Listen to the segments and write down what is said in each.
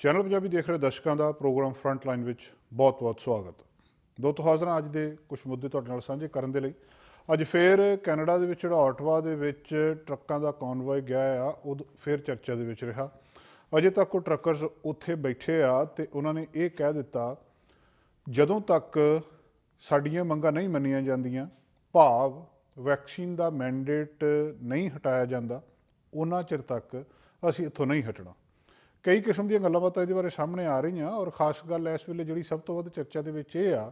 Channel Punjabi ਦੇਖ ਰਹੇ ਦਰਸ਼ਕਾਂ ਦਾ ਪ੍ਰੋਗਰਾਮ ਫਰੰਟ ਲਾਈਨ ਵਿੱਚ ਬਹੁਤ-ਬਹੁਤ ਸਵਾਗਤ। ਦੋਸਤੋ ਹਾਜ਼ਰ ਹਾਂ ਅੱਜ ਦੇ ਕੁਝ ਮੁੱਦੇ ਤੁਹਾਡੇ ਨਾਲ ਸਾਂਝੇ ਕਰਨ ਦੇ ਲਈ। ਅੱਜ ਫਿਰ ਕੈਨੇਡਾ ਦੇ ਵਿੱਚ ਜਿਹੜਾ ਆਟਵਾ ਦੇ ਵਿੱਚ ਟਰੱਕਾਂ ਦਾ ਕੌਨਵੋਏ ਗਿਆ ਆ ਉਹ ਫਿਰ ਚਰਚਾ ਦੇ ਵਿੱਚ ਰਿਹਾ। ਅਜੇ ਤੱਕ ਉਹ ਟਰੱਕਰਸ ਉੱਥੇ ਬੈਠੇ ਆ ਅਤੇ ਉਹਨਾਂ ਨੇ ਇਹ ਕਹਿ ਦਿੱਤਾ ਜਦੋਂ ਤੱਕ ਸਾਡੀਆਂ ਮੰਗਾਂ ਨਹੀਂ ਮੰਨੀਆਂ ਜਾਂਦੀਆਂ, ਭਾਵ ਵੈਕਸੀਨ ਦਾ ਮੈਂਡੇਟ ਨਹੀਂ ਹਟਾਇਆ ਜਾਂਦਾ, ਉਹਨਾਂ ਚਿਰ ਤੱਕ ਅਸੀਂ ਇੱਥੋਂ ਨਹੀਂ ਹਟਣਾ। ਕਈ ਕਿਸਮ ਦੀਆਂ ਗੱਲਾਂ ਬਾਤਾਂ ਇਹਦੇ ਬਾਰੇ ਸਾਹਮਣੇ ਆ ਰਹੀਆਂ ਔਰ ਖਾਸ ਗੱਲ ਇਸ ਵੇਲੇ ਜਿਹੜੀ ਸਭ ਤੋਂ ਵੱਧ ਚਰਚਾ ਦੇ ਵਿੱਚ ਇਹ ਆ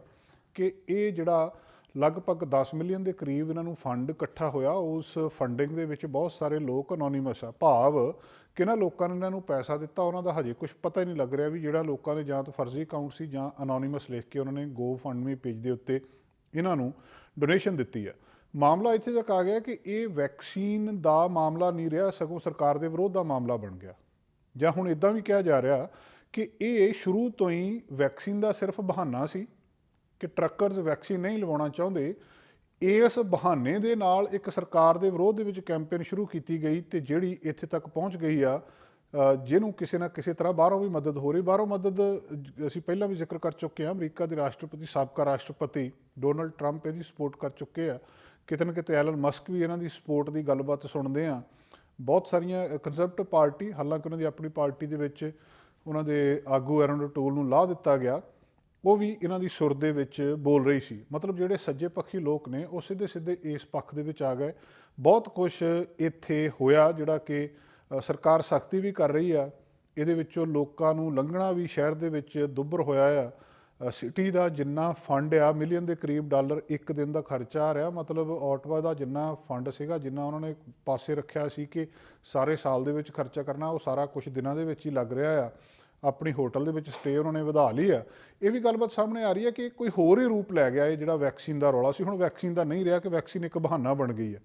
ਕਿ ਇਹ ਜਿਹੜਾ ਲਗਭਗ 10 ਮਿਲੀਅਨ ਦੇ ਕਰੀਬ ਇਹਨਾਂ ਨੂੰ ਫੰਡ ਇਕੱਠਾ ਹੋਇਆ, ਉਸ ਫੰਡਿੰਗ ਦੇ ਵਿੱਚ ਬਹੁਤ ਸਾਰੇ ਲੋਕ ਅਨੋਨੀਮਸ ਆ, ਭਾਵ ਕਿਹਨਾਂ ਲੋਕਾਂ ਨੇ ਇਹਨਾਂ ਨੂੰ ਪੈਸਾ ਦਿੱਤਾ ਉਹਨਾਂ ਦਾ ਹਜੇ ਕੁਝ ਪਤਾ ਹੀ ਨਹੀਂ ਲੱਗ ਰਿਹਾ ਵੀ ਜਿਹੜਾ ਲੋਕਾਂ ਨੇ ਜਾਂ ਤਾਂ ਫਰਜ਼ੀ ਅਕਾਊਂਟ ਸੀ ਜਾਂ ਅਨੋਨੀਮਸ ਲਿਖ ਕੇ ਉਹਨਾਂ ਨੇ ਗੋ ਫੰਡਮੀ ਪੇਜ ਦੇ ਉੱਤੇ ਇਹਨਾਂ ਨੂੰ ਡੋਨੇਸ਼ਨ ਦਿੱਤੀ ਆ। ਮਾਮਲਾ ਇੱਥੇ ਤੱਕ ਆ ਗਿਆ ਕਿ ਇਹ ਵੈਕਸੀਨ ਦਾ ਮਾਮਲਾ ਨਹੀਂ ਰਿਹਾ, ਸਗੋਂ ਸਰਕਾਰ ਦੇ ਵਿਰੋਧ ਦਾ ਮਾਮਲਾ ਬਣ ਗਿਆ। ਜਾਂ ਹੁਣ ਇੱਦਾਂ ਵੀ ਕਿਹਾ ਜਾ ਰਿਹਾ ਕਿ ਇਹ ਸ਼ੁਰੂ ਤੋਂ ਹੀ ਵੈਕਸੀਨ ਦਾ ਸਿਰਫ ਬਹਾਨਾ ਸੀ ਕਿ ਟਰੱਕਰਸ ਵੈਕਸੀਨ ਨਹੀਂ ਲਵਾਉਣਾ ਚਾਹੁੰਦੇ। ਇਸ ਬਹਾਨੇ ਦੇ ਨਾਲ ਇੱਕ ਸਰਕਾਰ ਦੇ ਵਿਰੋਧ ਦੇ ਵਿੱਚ ਕੈਂਪੇਨ ਸ਼ੁਰੂ ਕੀਤੀ ਗਈ ਅਤੇ ਜਿਹੜੀ ਇੱਥੇ ਤੱਕ ਪਹੁੰਚ ਗਈ ਆ, ਜਿਹਨੂੰ ਕਿਸੇ ਨਾ ਕਿਸੇ ਤਰ੍ਹਾਂ ਬਾਹਰੋਂ ਵੀ ਮਦਦ ਹੋ ਰਹੀ। ਬਾਹਰੋਂ ਮਦਦ ਅਸੀਂ ਪਹਿਲਾਂ ਵੀ ਜ਼ਿਕਰ ਕਰ ਚੁੱਕੇ ਹਾਂ, ਅਮਰੀਕਾ ਦੇ ਰਾਸ਼ਟਰਪਤੀ, ਸਾਬਕਾ ਰਾਸ਼ਟਰਪਤੀ ਡੋਨਲਡ ਟਰੰਪ ਇਹਦੀ ਸਪੋਰਟ ਕਰ ਚੁੱਕੇ ਆ। ਕਿਤੇ ਨਾ ਕਿਤੇ ਐਲਨ ਮਸਕ ਵੀ ਇਹਨਾਂ ਦੀ ਸਪੋਰਟ ਦੀ ਗੱਲਬਾਤ ਸੁਣਦੇ ਹਾਂ। ਬਹੁਤ ਸਾਰੀਆਂ ਕੰਜ਼ਰਵੇਟਿਵ ਪਾਰਟੀ, ਹਾਲਾਂਕਿ ਉਹਨਾਂ ਦੀ ਆਪਣੀ ਪਾਰਟੀ ਦੇ ਵਿੱਚ ਉਹਨਾਂ ਦੇ ਆਗੂ ਐਰਨ ਟੂਲ ਨੂੰ ਲਾਹ ਦਿੱਤਾ ਗਿਆ, ਉਹ ਵੀ ਇਹਨਾਂ ਦੀ ਸੁਰ ਦੇ ਵਿੱਚ ਬੋਲ ਰਹੀ ਸੀ। ਮਤਲਬ ਜਿਹੜੇ ਸੱਜੇ ਪੱਖੀ ਲੋਕ ਨੇ ਉਹ ਸਿੱਧੇ ਸਿੱਧੇ ਇਸ ਪੱਖ ਦੇ ਵਿੱਚ ਆ ਗਏ। ਬਹੁਤ ਕੁਛ ਇੱਥੇ ਹੋਇਆ ਜਿਹੜਾ ਕਿ ਸਰਕਾਰ ਸਖਤੀ ਵੀ ਕਰ ਰਹੀ ਆ। ਇਹਦੇ ਵਿੱਚੋਂ ਲੋਕਾਂ ਨੂੰ ਲੰਘਣਾ ਵੀ ਸ਼ਹਿਰ ਦੇ ਵਿੱਚ ਦੁੱਭਰ ਹੋਇਆ ਆ। ਸਿਟੀ ਦਾ ਜਿੰਨਾ ਫੰਡ ਆ, ਮਿਲੀਅਨ ਦੇ ਕਰੀਬ ਡਾਲਰ ਇੱਕ ਦਿਨ ਦਾ ਖਰਚਾ ਆ ਰਿਹਾ। ਮਤਲਬ ਆਟਵਾ ਦਾ ਜਿੰਨਾ ਫੰਡ ਸੀਗਾ, ਜਿੰਨਾ ਉਹਨਾਂ ਨੇ ਪਾਸੇ ਰੱਖਿਆ ਸੀ ਕਿ ਸਾਰੇ ਸਾਲ ਦੇ ਵਿੱਚ ਖਰਚਾ ਕਰਨਾ, ਉਹ ਸਾਰਾ ਕੁਝ ਦਿਨਾਂ ਦੇ ਵਿੱਚ ਹੀ ਲੱਗ ਰਿਹਾ ਆ। ਆਪਣੀ ਹੋਟਲ ਦੇ ਵਿੱਚ ਸਟੇ ਉਹਨਾਂ ਨੇ ਵਧਾ ਲਈ ਆ। ਇਹ ਵੀ ਗੱਲਬਾਤ ਸਾਹਮਣੇ ਆ ਰਹੀ ਹੈ ਕਿ ਕੋਈ ਹੋਰ ਹੀ ਰੂਪ ਲੈ ਗਿਆ ਇਹ ਜਿਹੜਾ ਵੈਕਸੀਨ ਦਾ ਰੌਲਾ ਸੀ। ਹੁਣ ਵੈਕਸੀਨ ਦਾ ਨਹੀਂ ਰਿਹਾ ਕਿ ਵੈਕਸੀਨ ਇੱਕ ਬਹਾਨਾ ਬਣ ਗਈ ਹੈ।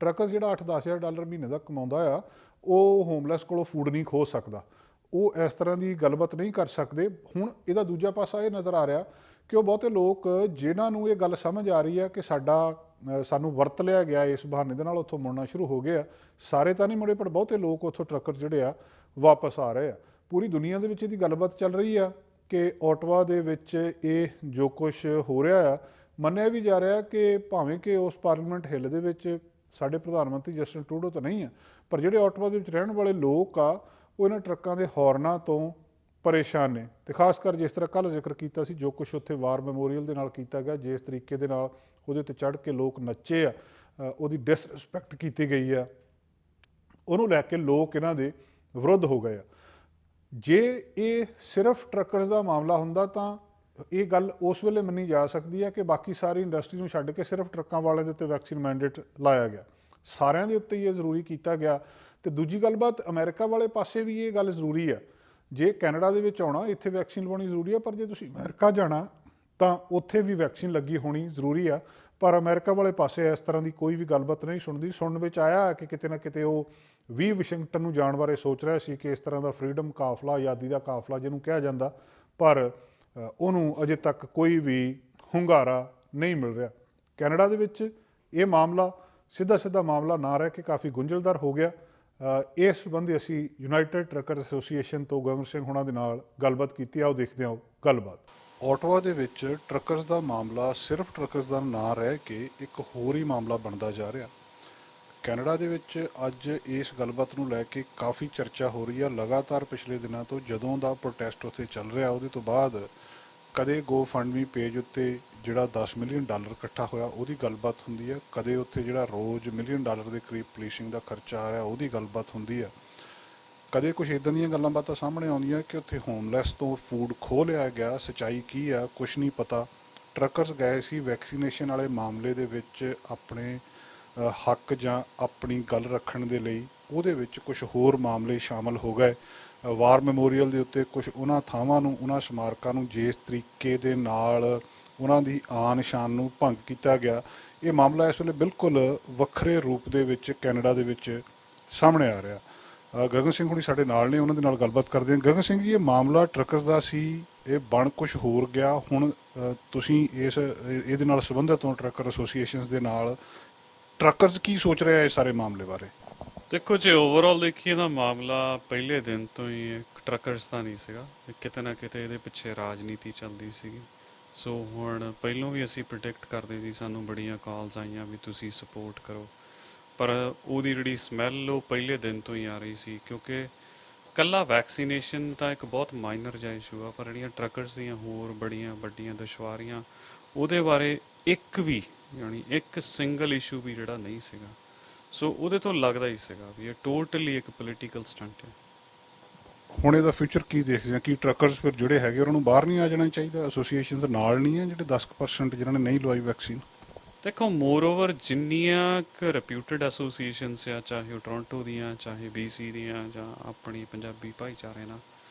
ਟਰੱਕਰਸ ਜਿਹੜਾ 8-10 ਹਜ਼ਾਰ ਡਾਲਰ ਮਹੀਨੇ ਦਾ ਕਮਾਉਂਦਾ ਆ, ਉਹ ਹੋਮਲੈਸ ਕੋਲੋਂ ਫੂਡ ਨਹੀਂ ਖੋਹ ਸਕਦਾ। ਉਹ ਇਸ ਤਰ੍ਹਾਂ ਦੀ ਗੱਲਬਾਤ ਨਹੀਂ ਕਰ ਸਕਦੇ। ਹੁਣ ਇਹਦਾ ਦੂਜਾ ਪਾਸਾ ਇਹ ਨਜ਼ਰ ਆ ਰਿਹਾ ਕਿ ਉਹ ਬਹੁਤੇ ਲੋਕ ਜਿਨ੍ਹਾਂ ਨੂੰ ਇਹ ਗੱਲ ਸਮਝ ਆ ਰਹੀ ਹੈ ਕਿ ਸਾਨੂੰ ਵਰਤ ਲਿਆ ਗਿਆ, ਇਸ ਬਹਾਨੇ ਦੇ ਨਾਲ ਉੱਥੋਂ ਮੁੜਨਾ ਸ਼ੁਰੂ ਹੋ ਗਏ ਆ। ਸਾਰੇ ਤਾਂ ਨਹੀਂ ਮੁੜੇ, ਪਰ ਬਹੁਤੇ ਲੋਕ ਉੱਥੋਂ ਟਰੱਕਰ ਜਿਹੜੇ ਆ ਵਾਪਸ ਆ ਰਹੇ ਆ। ਪੂਰੀ ਦੁਨੀਆ ਦੇ ਵਿੱਚ ਇਹਦੀ ਗੱਲਬਾਤ ਚੱਲ ਰਹੀ ਆ ਕਿ ਆਟਵਾ ਦੇ ਵਿੱਚ ਇਹ ਜੋ ਕੁਛ ਹੋ ਰਿਹਾ ਆ, ਮੰਨਿਆ ਵੀ ਜਾ ਰਿਹਾ ਕਿ ਭਾਵੇਂ ਕਿ ਉਸ ਪਾਰਲੀਮੈਂਟ ਹਿੱਲ ਦੇ ਵਿੱਚ ਸਾਡੇ ਪ੍ਰਧਾਨ ਮੰਤਰੀ ਜਸਟਿਨ ਟਰੂਡੋ ਤਾਂ ਨਹੀਂ ਆ, ਪਰ ਜਿਹੜੇ ਆਟਵਾ ਦੇ ਵਿੱਚ ਰਹਿਣ ਵਾਲੇ ਲੋਕ ਆ ਉਹ ਇਹਨਾਂ ਟਰੱਕਾਂ ਦੇ ਹੌਰਨਾਂ ਤੋਂ ਪਰੇਸ਼ਾਨ ਨੇ। ਅਤੇ ਖਾਸ ਕਰ ਜਿਸ ਤਰ੍ਹਾਂ ਕੱਲ੍ਹ ਜ਼ਿਕਰ ਕੀਤਾ ਸੀ, ਜੋ ਕੁਛ ਉੱਥੇ ਵਾਰ ਮੈਮੋਰੀਅਲ ਦੇ ਨਾਲ ਕੀਤਾ ਗਿਆ, ਜਿਸ ਤਰੀਕੇ ਦੇ ਨਾਲ ਉਹਦੇ 'ਤੇ ਚੜ੍ਹ ਕੇ ਲੋਕ ਨੱਚੇ ਆ, ਉਹਦੀ ਡਿਸਰਿਸਪੈਕਟ ਕੀਤੀ ਗਈ ਆ, ਉਹਨੂੰ ਲੈ ਕੇ ਲੋਕ ਇਹਨਾਂ ਦੇ ਵਿਰੁੱਧ ਹੋ ਗਏ ਆ। ਜੇ ਇਹ ਸਿਰਫ ਟਰੱਕਰਸ ਦਾ ਮਾਮਲਾ ਹੁੰਦਾ ਤਾਂ ਇਹ ਗੱਲ ਉਸ ਵੇਲੇ ਮੰਨੀ ਜਾ ਸਕਦੀ ਹੈ ਕਿ ਬਾਕੀ ਸਾਰੀ ਇੰਡਸਟਰੀ ਨੂੰ ਛੱਡ ਕੇ ਸਿਰਫ ਟਰੱਕਾਂ ਵਾਲਿਆਂ ਦੇ ਉੱਤੇ ਵੈਕਸੀਨ ਮੈਂਡੇਟ ਲਾਇਆ ਗਿਆ, ਸਾਰਿਆਂ ਦੇ ਉੱਤੇ ਹੀ ਇਹ ਜ਼ਰੂਰੀ ਕੀਤਾ ਗਿਆ। ਅਤੇ ਦੂਜੀ ਗੱਲਬਾਤ, ਅਮਰੀਕਾ ਵਾਲੇ ਪਾਸੇ ਵੀ ਇਹ ਗੱਲ ਜ਼ਰੂਰੀ ਆ। ਜੇ ਕੈਨੇਡਾ ਦੇ ਵਿੱਚ ਆਉਣਾ, ਇੱਥੇ ਵੈਕਸੀਨ ਲਵਾਉਣੀ ਜ਼ਰੂਰੀ ਆ, ਪਰ ਜੇ ਤੁਸੀਂ ਅਮਰੀਕਾ ਜਾਣਾ ਤਾਂ ਉੱਥੇ ਵੀ ਵੈਕਸੀਨ ਲੱਗੀ ਹੋਣੀ ਜ਼ਰੂਰੀ ਆ। ਪਰ ਅਮਰੀਕਾ ਵਾਲੇ ਪਾਸੇ ਇਸ ਤਰ੍ਹਾਂ ਦੀ ਕੋਈ ਵੀ ਗੱਲਬਾਤ ਨਹੀਂ ਸੁਣਨ ਵਿੱਚ ਆਇਆ ਕਿ ਕਿਤੇ ਨਾ ਕਿਤੇ ਉਹ ਵੀ ਵਾਸ਼ਿੰਗਟਨ ਨੂੰ ਜਾਣ ਬਾਰੇ ਸੋਚ ਰਿਹਾ ਸੀ ਕਿ ਇਸ ਤਰ੍ਹਾਂ ਦਾ ਫਰੀਡਮ ਕਾਫਲਾ, ਆਜ਼ਾਦੀ ਦਾ ਕਾਫਲਾ ਜਿਹਨੂੰ ਕਿਹਾ ਜਾਂਦਾ, ਪਰ ਉਹਨੂੰ ਅਜੇ ਤੱਕ ਕੋਈ ਵੀ ਹੁੰਗਾਰਾ ਨਹੀਂ ਮਿਲ ਰਿਹਾ। ਕੈਨੇਡਾ ਦੇ ਵਿੱਚ ਇਹ ਮਾਮਲਾ ਸਿੱਧਾ ਮਾਮਲਾ ਨਾ ਰਹਿ ਕੇ ਕਾਫੀ ਗੁੰਝਲਦਾਰ ਹੋ ਗਿਆ। ਇਸ ਸੰਬੰਧੀ ਅਸੀਂ ਯੂਨਾਈਟਿਡ ਟਰੱਕਰ ਐਸੋਸੀਏਸ਼ਨ ਤੋਂ ਗਗਨ ਸਿੰਘ ਹੋਣਾ ਦੇ ਨਾਲ ਗੱਲਬਾਤ ਕੀਤੀ। ਆਓ ਦੇਖਦੇ ਹਾਂ ਗੱਲਬਾਤ। ਆਟਵਾ ਦੇ ਵਿੱਚ ਟਰੱਕਰਸ ਦਾ ਮਾਮਲਾ ਸਿਰਫ ਟਰੱਕਰਸ ਦਾ ਨਾ ਰਹਿ ਕੇ ਇੱਕ ਹੋਰ ਹੀ ਮਾਮਲਾ ਬਣਦਾ ਜਾ ਰਿਹਾ। ਕੈਨੇਡਾ ਦੇ ਵਿੱਚ ਅੱਜ ਇਸ ਗੱਲਬਾਤ ਨੂੰ ਲੈ ਕੇ ਕਾਫੀ ਚਰਚਾ ਹੋ ਰਹੀ ਆ। ਲਗਾਤਾਰ ਪਿਛਲੇ ਦਿਨਾਂ ਤੋਂ ਜਦੋਂ ਦਾ ਪ੍ਰੋਟੈਸਟ ਉੱਥੇ ਚੱਲ ਰਿਹਾ, ਉਹਦੇ ਤੋਂ ਬਾਅਦ ਕਦੇ ਗੋ ਫੰਡਮੀ ਪੇਜ ਉੱਤੇ ਜਿਹੜਾ 10 ਮਿਲੀਅਨ ਡਾਲਰ ਇਕੱਠਾ ਹੋਇਆ ਉਹਦੀ ਗੱਲਬਾਤ ਹੁੰਦੀ ਹੈ, ਕਦੇ ਉੱਥੇ ਜਿਹੜਾ ਰੋਜ਼ ਮਿਲੀਅਨ ਡਾਲਰ ਦੇ ਕਰੀਬ ਪੁਲਿਸਿੰਗ ਦਾ ਖਰਚਾ ਆ ਰਿਹਾ ਉਹਦੀ ਗੱਲਬਾਤ ਹੁੰਦੀ ਹੈ, ਕਦੇ ਕੁਛ ਇੱਦਾਂ ਦੀਆਂ ਗੱਲਾਂ ਬਾਤਾਂ ਸਾਹਮਣੇ ਆਉਂਦੀਆਂ ਕਿ ਉੱਥੇ ਹੋਮਲੈਸ ਤੋਂ ਫੂਡ ਖੋਹ ਲਿਆ ਗਿਆ। ਸੱਚਾਈ ਕੀ ਆ ਕੁਛ ਨਹੀਂ ਪਤਾ। ਟਰੱਕਰਸ ਗਏ ਸੀ ਵੈਕਸੀਨੇਸ਼ਨ ਵਾਲੇ ਮਾਮਲੇ ਦੇ ਵਿੱਚ ਆਪਣੇ ਹੱਕ ਜਾਂ ਆਪਣੀ ਗੱਲ ਰੱਖਣ ਦੇ ਲਈ, ਉਹਦੇ ਵਿੱਚ ਕੁਛ ਹੋਰ ਮਾਮਲੇ ਸ਼ਾਮਲ ਹੋ ਗਏ। ਵਾਰ ਮੈਮੋਰੀਅਲ ਦੇ ਉੱਤੇ ਕੁਛ ਉਹਨਾਂ ਥਾਵਾਂ ਨੂੰ, ਉਹਨਾਂ ਸਮਾਰਕਾਂ ਨੂੰ ਜਿਸ ਤਰੀਕੇ ਦੇ ਨਾਲ ਉਹਨਾਂ ਦੀ ਆਨ ਸ਼ਾਨ ਨੂੰ ਭੰਗ ਕੀਤਾ ਗਿਆ, ਇਹ ਮਾਮਲਾ ਇਸ ਵੇਲੇ ਬਿਲਕੁਲ ਵੱਖਰੇ ਰੂਪ ਦੇ ਵਿੱਚ ਕੈਨੇਡਾ ਦੇ ਵਿੱਚ ਸਾਹਮਣੇ ਆ ਰਿਹਾ। ਗਗਨ ਸਿੰਘ ਹੁਣੀ ਸਾਡੇ ਨਾਲ ਨੇ, ਉਹਨਾਂ ਦੇ ਨਾਲ ਗੱਲਬਾਤ ਕਰਦੇ ਹਾਂ। ਗਗਨ ਸਿੰਘ ਜੀ, ਇਹ ਮਾਮਲਾ ਟਰੱਕਰਸ ਦਾ ਸੀ, ਇਹ ਬਣ ਕੁਛ ਹੋਰ ਗਿਆ। ਹੁਣ ਤੁਸੀਂ ਇਹਦੇ ਨਾਲ ਸੰਬੰਧਿਤ ਹੋ ਟਰੱਕਰ ਐਸੋਸੀਏਸ਼ਨਸ ਦੇ ਨਾਲ, ਟਰੱਕਰਸ ਕੀ ਸੋਚ ਰਿਹਾ ਇਸ ਸਾਰੇ ਮਾਮਲੇ ਬਾਰੇ? ਦੇਖੋ ਜੇ ਓਵਰਆਲ ਦੇਖੀਏ ਤਾਂ ਮਾਮਲਾ ਪਹਿਲੇ ਦਿਨ ਤੋਂ ਹੀ ਇੱਕ ਟਰੱਕਰਸ ਦਾ ਨਹੀਂ ਸੀਗਾ, ਇਹ ਕਿਤੇ ਨਾ ਕਿਤੇ ਇਹਦੇ ਪਿੱਛੇ ਰਾਜਨੀਤੀ ਚੱਲਦੀ ਸੀਗੀ। ਸੋ ਹੁਣ ਪਹਿਲੋਂ ਵੀ ਅਸੀਂ ਪ੍ਰੈਡਿਕਟ ਕਰਦੇ ਸੀ, ਸਾਨੂੰ ਬੜੀਆਂ ਕਾਲਸ ਆਈਆਂ ਵੀ ਤੁਸੀਂ ਸਪੋਰਟ ਕਰੋ, ਪਰ ਉਹਦੀ ਜਿਹੜੀ ਸਮੈਲ ਉਹ ਪਹਿਲੇ ਦਿਨ ਤੋਂ ਹੀ ਆ ਰਹੀ ਸੀ। ਕਿਉਂਕਿ ਕੱਲਾ ਵੈਕਸੀਨੇਸ਼ਨ ਤਾਂ ਇੱਕ ਬਹੁਤ ਮਾਈਨਰ ਜਿਹਾ ਇਸ਼ੂ ਆ, ਪਰ ਜਿਹੜੀਆਂ ਟਰੱਕਰਸ ਦੀਆਂ ਹੋਰ ਬੜੀਆਂ ਵੱਡੀਆਂ ਦੁਸ਼ਵਾਰੀਆਂ ਉਹਦੇ ਬਾਰੇ ਇੱਕ ਵੀ, ਯਾਨੀ ਇੱਕ ਸਿੰਗਲ ਇਸ਼ੂ ਵੀ ਜਿਹੜਾ ਨਹੀਂ ਸੀਗਾ। ਸੋ ਉਹਦੇ ਤੋਂ ਲੱਗਦਾ ਹੀ ਸੀਗਾ ਵੀ ਇਹ ਟੋਟਲੀ ਇੱਕ ਪੋਲੀਟੀਕਲ ਸਟੰਟ ਹੈ। ਹੁਣ ਇਹਦਾ ਫਿਊਚਰ ਕੀ ਦੇਖਦੇ ਆ? ਕੀ ਟਰੱਕਰਸ ਫਿਰ ਜਿਹੜੇ ਹੈਗੇ ਉਹਨਾਂ ਨੂੰ ਬਾਹਰ ਨਹੀਂ ਆ ਜਾਣਾ ਚਾਹੀਦਾ? ਐਸੋਸੀਏਸ਼ਨਸ ਦੇ ਨਾਲ ਨਹੀਂ ਹੈ ਜਿਹੜੇ 10% ਜਿਨ੍ਹਾਂ ਨੇ ਨਹੀਂ ਲਵਾਈ ਵੈਕਸੀਨ? ਦੇਖੋ ਮੋਰ ਓਵਰ ਜਿੰਨੀਆਂ ਕੁ ਰੈਪਿਊਟਡ ਐਸੋਸੀਏਸ਼ਨਸ ਆ, ਚਾਹੇ ਉਹ ਟੋਰਾਂਟੋ ਦੀਆਂ, ਚਾਹੇ BC ਦੀਆਂ, ਜਾਂ ਆਪਣੀ ਪੰਜਾਬੀ ਭਾਈਚਾਰੇ ਨਾਲ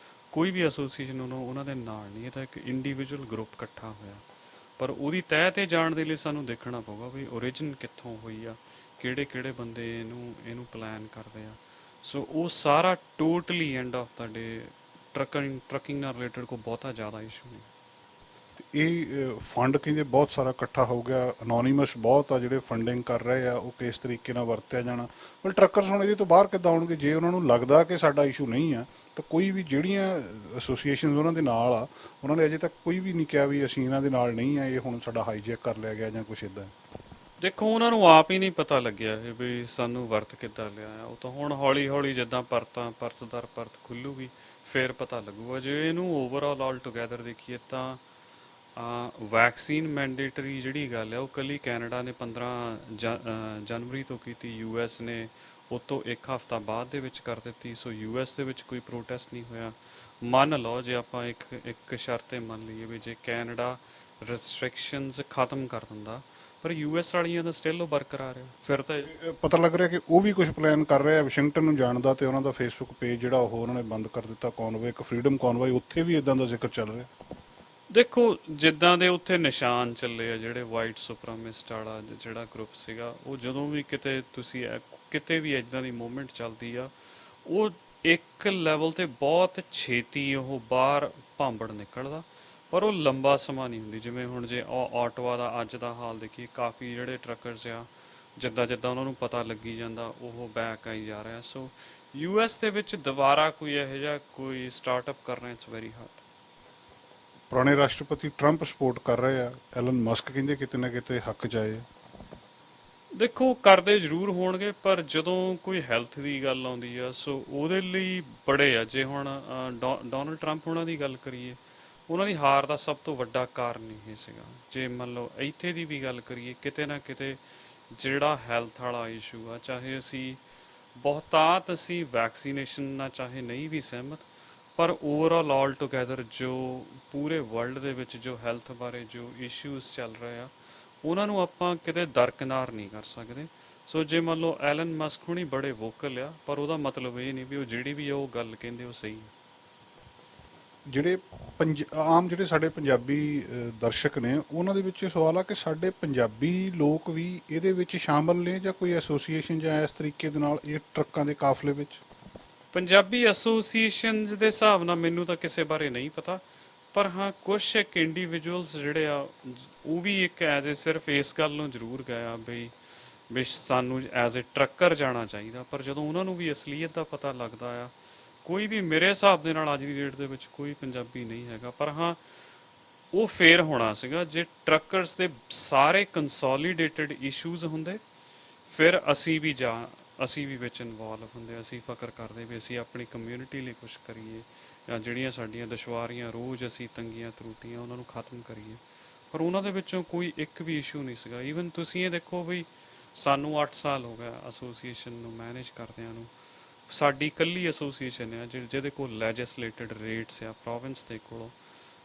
ਕੋਈ ਵੀ ਐਸੋਸੀਏਸ਼ਨ ਉਹਨਾਂ ਦੇ ਨਾਲ ਨਹੀਂ, ਇਹ ਤਾਂ ਇੱਕ ਇੰਡੀਵਿਜੂਅਲ ਗਰੁੱਪ ਇਕੱਠਾ ਹੋਇਆ। ਪਰ ਉਹਦੀ ਤਹਿ ਤੇ ਜਾਣ ਦੇ ਲਈ ਸਾਨੂੰ ਦੇਖਣਾ ਪਊਗਾ ਵੀ ਓਰੀਜਨ ਕਿੱਥੋਂ ਹੋਈ ਆ, ਕਿਹੜੇ ਕਿਹੜੇ ਬੰਦੇ ਇਹਨੂੰ ਪਲਾਨ ਕਰਦੇ ਆ। ਸੋ ਉਹ ਸਾਰਾ totally end of the day trucking ਨਾਲ ਰਿਲੇਟਡ ਕੋਈ ਬਹੁਤਾ ਜ਼ਿਆਦਾ ਇਸ਼ੂ ਨਹੀਂ। ਇਹ ਫੰਡ ਕਹਿੰਦੇ ਬਹੁਤ ਸਾਰਾ ਇਕੱਠਾ ਹੋ ਗਿਆ, ਅਨੋਨੀਮਸ ਬਹੁਤ ਆ ਜਿਹੜੇ ਫੰਡਿੰਗ ਕਰ ਰਹੇ ਆ, ਉਹ ਕਿਸ ਤਰੀਕੇ ਨਾਲ ਵਰਤਿਆ ਜਾਣਾ? ਪਰ ਟਰੱਕਰਸ ਹੁਣ ਇਹਦੇ ਤੋਂ ਬਾਹਰ ਕਿੱਦਾਂ ਆਉਣਗੇ ਜੇ ਉਹਨਾਂ ਨੂੰ ਲੱਗਦਾ ਕਿ ਸਾਡਾ ਇਸ਼ੂ ਨਹੀਂ ਆ? ਤਾਂ ਕੋਈ ਵੀ ਜਿਹੜੀਆਂ ਐਸੋਸੀਏਸ਼ਨ ਉਹਨਾਂ ਦੇ ਨਾਲ ਆ, ਉਹਨਾਂ ਨੇ ਅਜੇ ਤੱਕ ਕੋਈ ਵੀ ਨਹੀਂ ਕਿਹਾ ਵੀ ਅਸੀਂ ਇਹਨਾਂ ਦੇ ਨਾਲ ਨਹੀਂ ਆ, ਇਹ ਹੁਣ ਸਾਡਾ ਹਾਈਜੈਕ ਕਰ ਲਿਆ ਗਿਆ ਜਾਂ ਕੁਛ ਇੱਦਾਂ। ਦੇਖੋ ਉਹਨਾਂ ਨੂੰ ਆਪ ਹੀ ਨਹੀਂ ਪਤਾ ਲੱਗਿਆ ਇਹ ਵੀ ਸਾਨੂੰ ਵਰਤ ਕਿੱਦਾਂ ਲਿਆ ਆ। ਉਹ ਤਾਂ ਹੁਣ ਹੌਲੀ ਹੌਲੀ ਜਿੱਦਾਂ ਪਰਤ ਦਰ ਪਰਤ ਖੁੱਲੂਗੀ ਫਿਰ ਪਤਾ ਲੱਗੂਗਾ। ਜੇ ਇਹਨੂੰ ਓਵਰਆਲ ਆਲ ਟੁਗੈਦਰ ਦੇਖੀਏ ਤਾਂ ਵੈਕਸੀਨ ਮੈਂਡੇਟਰੀ ਜਿਹੜੀ ਗੱਲ ਹੈ ਉਹ ਕੱਲੀ ਕੈਨੇਡਾ ਨੇ 15 ਜਨਵਰੀ ਤੋਂ ਕੀਤੀ, US ਨੇ ਉਹ ਤੋਂ ਇੱਕ ਹਫ਼ਤਾ ਬਾਅਦ ਦੇ ਵਿੱਚ ਕਰ ਦਿੱਤੀ। ਸੋ US ਦੇ ਵਿੱਚ ਕੋਈ ਪ੍ਰੋਟੈਸਟ ਨਹੀਂ ਹੋਇਆ। ਮੰਨ ਲਓ ਜੇ ਆਪਾਂ ਇੱਕ ਸ਼ਰਤ ਤੇ ਮੰਨ ਲਈਏ ਵੀ ਜੇ ਕੈਨੇਡਾ ਰੈਸਟ੍ਰਿਕਸ਼ਨਸ ਖਤਮ ਕਰ ਦਿੰਦਾ ਪਰ US ਵਾਲੀਆਂ ਦਾ ਸਟਿਲ ਉਹ ਬਰਕਰਾਰ ਹੈ, ਫਿਰ ਤਾਂ ਪਤਾ ਲੱਗ ਰਿਹਾ ਕਿ ਉਹ ਵੀ ਕੁਝ ਪਲਾਨ ਕਰ ਰਹੇ ਆ ਵਾਸ਼ਿੰਗਟਨ ਨੂੰ ਜਾਣ ਦਾ, ਤੇ ਉਹਨਾਂ ਦਾ ਫੇਸਬੁੱਕ ਪੇਜ ਜਿਹੜਾ ਉਹ ਉਹਨਾਂ ਨੇ ਬੰਦ ਕਰ ਦਿੱਤਾ। ਕੌਨਵੇ, ਇੱਕ ਫਰੀडम ਕੌਨਵਾਈ, ਉੱਥੇ ਵੀ ਇਦਾਂ ਦਾ ਜ਼ਿਕਰ ਚੱਲ ਰਿਹਾ। ਦੇਖੋ ਜਿੱਦਾਂ ਦੇ ਉੱਥੇ ਨਿਸ਼ਾਨ ਚੱਲੇ ਆ ਜਿਹੜੇ ਵਾਈਟ ਸੁਪਰਾਮਿਸਟ ਵਾਲਾ ਜਿਹੜਾ ਗਰੁੱਪ ਸੀਗਾ, ਉਹ ਜਦੋਂ ਵੀ ਕਿਤੇ ਤੁਸੀਂ ਕਿਤੇ ਵੀ ਇਦਾਂ ਦੀ ਮੂਵਮੈਂਟ ਚੱਲਦੀ ਆ, ਉਹ ਇੱਕ ਲੈਵਲ ਤੇ ਬਹੁਤ ਛੇਤੀ ਉਹ ਬਾਹਰ ਭਾਂਬੜ ਨਿਕਲਦਾ, ਪਰ ਉਹ ਲੰਬਾ ਸਮਾਂ ਨਹੀਂ ਹੁੰਦੀ। ਜਿਵੇਂ ਹੁਣ ਜੇ ਆਟਵਾ ਦਾ ਅੱਜ ਦਾ ਹਾਲ ਦੇਖੀਏ, ਕਾਫੀ ਜਿਹੜੇ ਟਰੱਕਰਸ ਆ ਜਿੱਦਾਂ ਜਿੱਦਾਂ ਉਹਨਾਂ ਨੂੰ ਪਤਾ ਲੱਗੀ ਜਾਂਦਾ ਉਹ ਬੈਕ ਆਈ ਜਾ ਰਿਹਾ। ਸੋ US ਦੇ ਵਿੱਚ ਦੁਬਾਰਾ ਕੋਈ ਇਹੋ ਜਿਹਾ ਕੋਈ ਸਟਾਰਟਅਪ ਕਰਨਾ ਇਟਸ ਵੈਰੀ ਹਾਰਡ। ਪੁਰਾਣੇ ਰਾਸ਼ਟਰਪਤੀ ਟਰੰਪ ਸਪੋਰਟ ਕਰ ਰਹੇ ਆ, ਐਲਨ ਮਸਕ ਕਹਿੰਦੇ ਕਿਤੇ ਨਾ ਕਿਤੇ ਹੱਕ ਜਾਏ। ਦੇਖੋ ਕਰਦੇ ਜ਼ਰੂਰ ਹੋਣਗੇ, ਪਰ ਜਦੋਂ ਕੋਈ ਹੈਲਥ ਦੀ ਗੱਲ ਆਉਂਦੀ ਆ ਸੋ ਉਹਦੇ ਲਈ ਬੜੇ ਆ। ਜੇ ਹੁਣ ਡੋਨਲਡ ਟਰੰਪ ਉਹਨਾਂ ਦੀ ਗੱਲ ਕਰੀਏ, ਉਹਨਾਂ ਦੀ ਹਾਰ ਦਾ ਸਭ ਤੋਂ ਵੱਡਾ ਕਾਰਨ ਇਹ ਸੀਗਾ। ਜੇ ਮੰਨ ਲਓ ਇੱਥੇ ਦੀ ਵੀ ਗੱਲ ਕਰੀਏ, ਕਿਤੇ ਨਾ ਕਿਤੇ ਜਿਹੜਾ ਹੈਲਥ ਵਾਲਾ ਇਸ਼ੂ ਆ, ਚਾਹੇ ਅਸੀਂ ਬਹੁਤਾਤ ਅਸੀਂ ਵੈਕਸੀਨੇਸ਼ਨ ਨਾਲ ਚਾਹੇ ਨਹੀਂ ਵੀ ਸਹਿਮਤ, ਪਰ ਓਵਰਆਲ ਆਲ ਟੁਗੈਦਰ ਜੋ ਪੂਰੇ ਵਰਲਡ ਦੇ ਵਿੱਚ ਜੋ ਹੈਲਥ ਬਾਰੇ ਜੋ ਇਸ਼ੂਜ਼ ਚੱਲ ਰਹੇ ਆ ਉਹਨਾਂ ਨੂੰ ਆਪਾਂ ਕਿਤੇ ਦਰਕਿਨਾਰ ਨਹੀਂ ਕਰ ਸਕਦੇ। ਸੋ ਜੇ ਮੰਨ ਲਓ ਐਲਨ ਮਸਕ ਹੁਣੀ ਬੜੇ ਵੋਕਲ ਆ, ਪਰ ਉਹਦਾ ਮਤਲਬ ਇਹ ਨਹੀਂ ਵੀ ਉਹ ਜਿਹੜੀ ਵੀ ਉਹ ਗੱਲ ਕਹਿੰਦੇ ਉਹ ਸਹੀ ਹੈ। ਜਿਹੜੇ ਆਮ ਜਿਹੜੇ ਸਾਡੇ ਪੰਜਾਬੀ ਦਰਸ਼ਕ ਨੇ ਉਹਨਾਂ ਦੇ ਵਿੱਚ ਇਹ ਸਵਾਲ ਆ ਕਿ ਸਾਡੇ ਪੰਜਾਬੀ ਲੋਕ ਵੀ ਇਹਦੇ ਵਿੱਚ ਸ਼ਾਮਲ ਨੇ ਜਾਂ ਕੋਈ ਐਸੋਸੀਏਸ਼ਨ ਜਾਂ ਇਸ ਤਰੀਕੇ ਦੇ ਨਾਲ ਇਹ ਟਰੱਕਾਂ ਦੇ ਕਾਫਲੇ ਵਿੱਚ? ਪੰਜਾਬੀ ਐਸੋਸੀਏਸ਼ਨਸ ਦੇ ਹਿਸਾਬ ਨਾਲ ਮੈਨੂੰ ਤਾਂ ਕਿਸੇ ਬਾਰੇ ਨਹੀਂ ਪਤਾ, ਪਰ ਹਾਂ ਕੁਛ ਇੱਕ ਇੰਡੀਵਿਜੂਅਲਸ ਜਿਹੜੇ ਆ ਉਹ ਵੀ ਇੱਕ ਐਜ਼ ਏ ਸਿਰਫ ਇਸ ਗੱਲ ਨੂੰ ਜ਼ਰੂਰ ਗਿਆ ਵੀ ਸਾਨੂੰ ਐਜ਼ ਏ ਟਰੱਕਰ ਜਾਣਾ ਚਾਹੀਦਾ। ਪਰ ਜਦੋਂ ਉਹਨਾਂ ਨੂੰ ਵੀ ਅਸਲੀਅਤ ਦਾ ਪਤਾ ਲੱਗਦਾ ਆ, ਕੋਈ ਵੀ ਮੇਰੇ ਹਿਸਾਬ ਦੇ ਨਾਲ ਅੱਜ ਦੀ ਡੇਟ ਦੇ ਵਿੱਚ ਕੋਈ ਪੰਜਾਬੀ ਨਹੀਂ ਹੈਗਾ। ਪਰ ਹਾਂ ਉਹ ਫੇਰ ਹੋਣਾ ਸੀਗਾ ਜੇ ਟਰੱਕਰਸ ਦੇ ਸਾਰੇ ਕੰਸੋਲੀਡੇਟਡ ਇਸ਼ੂਜ਼ ਹੁੰਦੇ, ਫਿਰ ਅਸੀਂ ਵੀ ਵਿੱਚ ਇਨਵੋਲਵ ਹੁੰਦੇ। ਅਸੀਂ ਫਕਰ ਕਰਦੇ ਵੀ ਅਸੀਂ ਆਪਣੀ ਕਮਿਊਨਿਟੀ ਲਈ ਕੁਝ ਕਰੀਏ, ਜਾਂ ਜਿਹੜੀਆਂ ਸਾਡੀਆਂ ਦੁਸ਼ਵਾਰੀਆਂ ਰੋਜ਼ ਅਸੀਂ ਤੰਗੀਆਂ ਤਰੁੱਟੀਆਂ ਉਹਨਾਂ ਨੂੰ ਖਤਮ ਕਰੀਏ। ਪਰ ਉਹਨਾਂ ਦੇ ਵਿੱਚੋਂ ਕੋਈ ਇੱਕ ਵੀ ਇਸ਼ੂ ਨਹੀਂ ਸੀਗਾ। ਈਵਨ ਤੁਸੀਂ ਇਹ ਦੇਖੋ ਵੀ ਸਾਨੂੰ 8 ਸਾਲ ਹੋ ਗਿਆ ਐਸੋਸੀਏਸ਼ਨ ਨੂੰ ਮੈਨੇਜ ਕਰਦਿਆਂ ਨੂੰ। ਸਾਡੀ ਇਕੱਲੀ ਐਸੋਸੀਏਸ਼ਨ ਆ ਜਿਹਦੇ ਕੋਲ ਲੈਜਿਸਲੇਟਡ ਰੇਟਸ ਆ ਪ੍ਰੋਵਿੰਸ ਦੇ ਕੋਲੋਂ,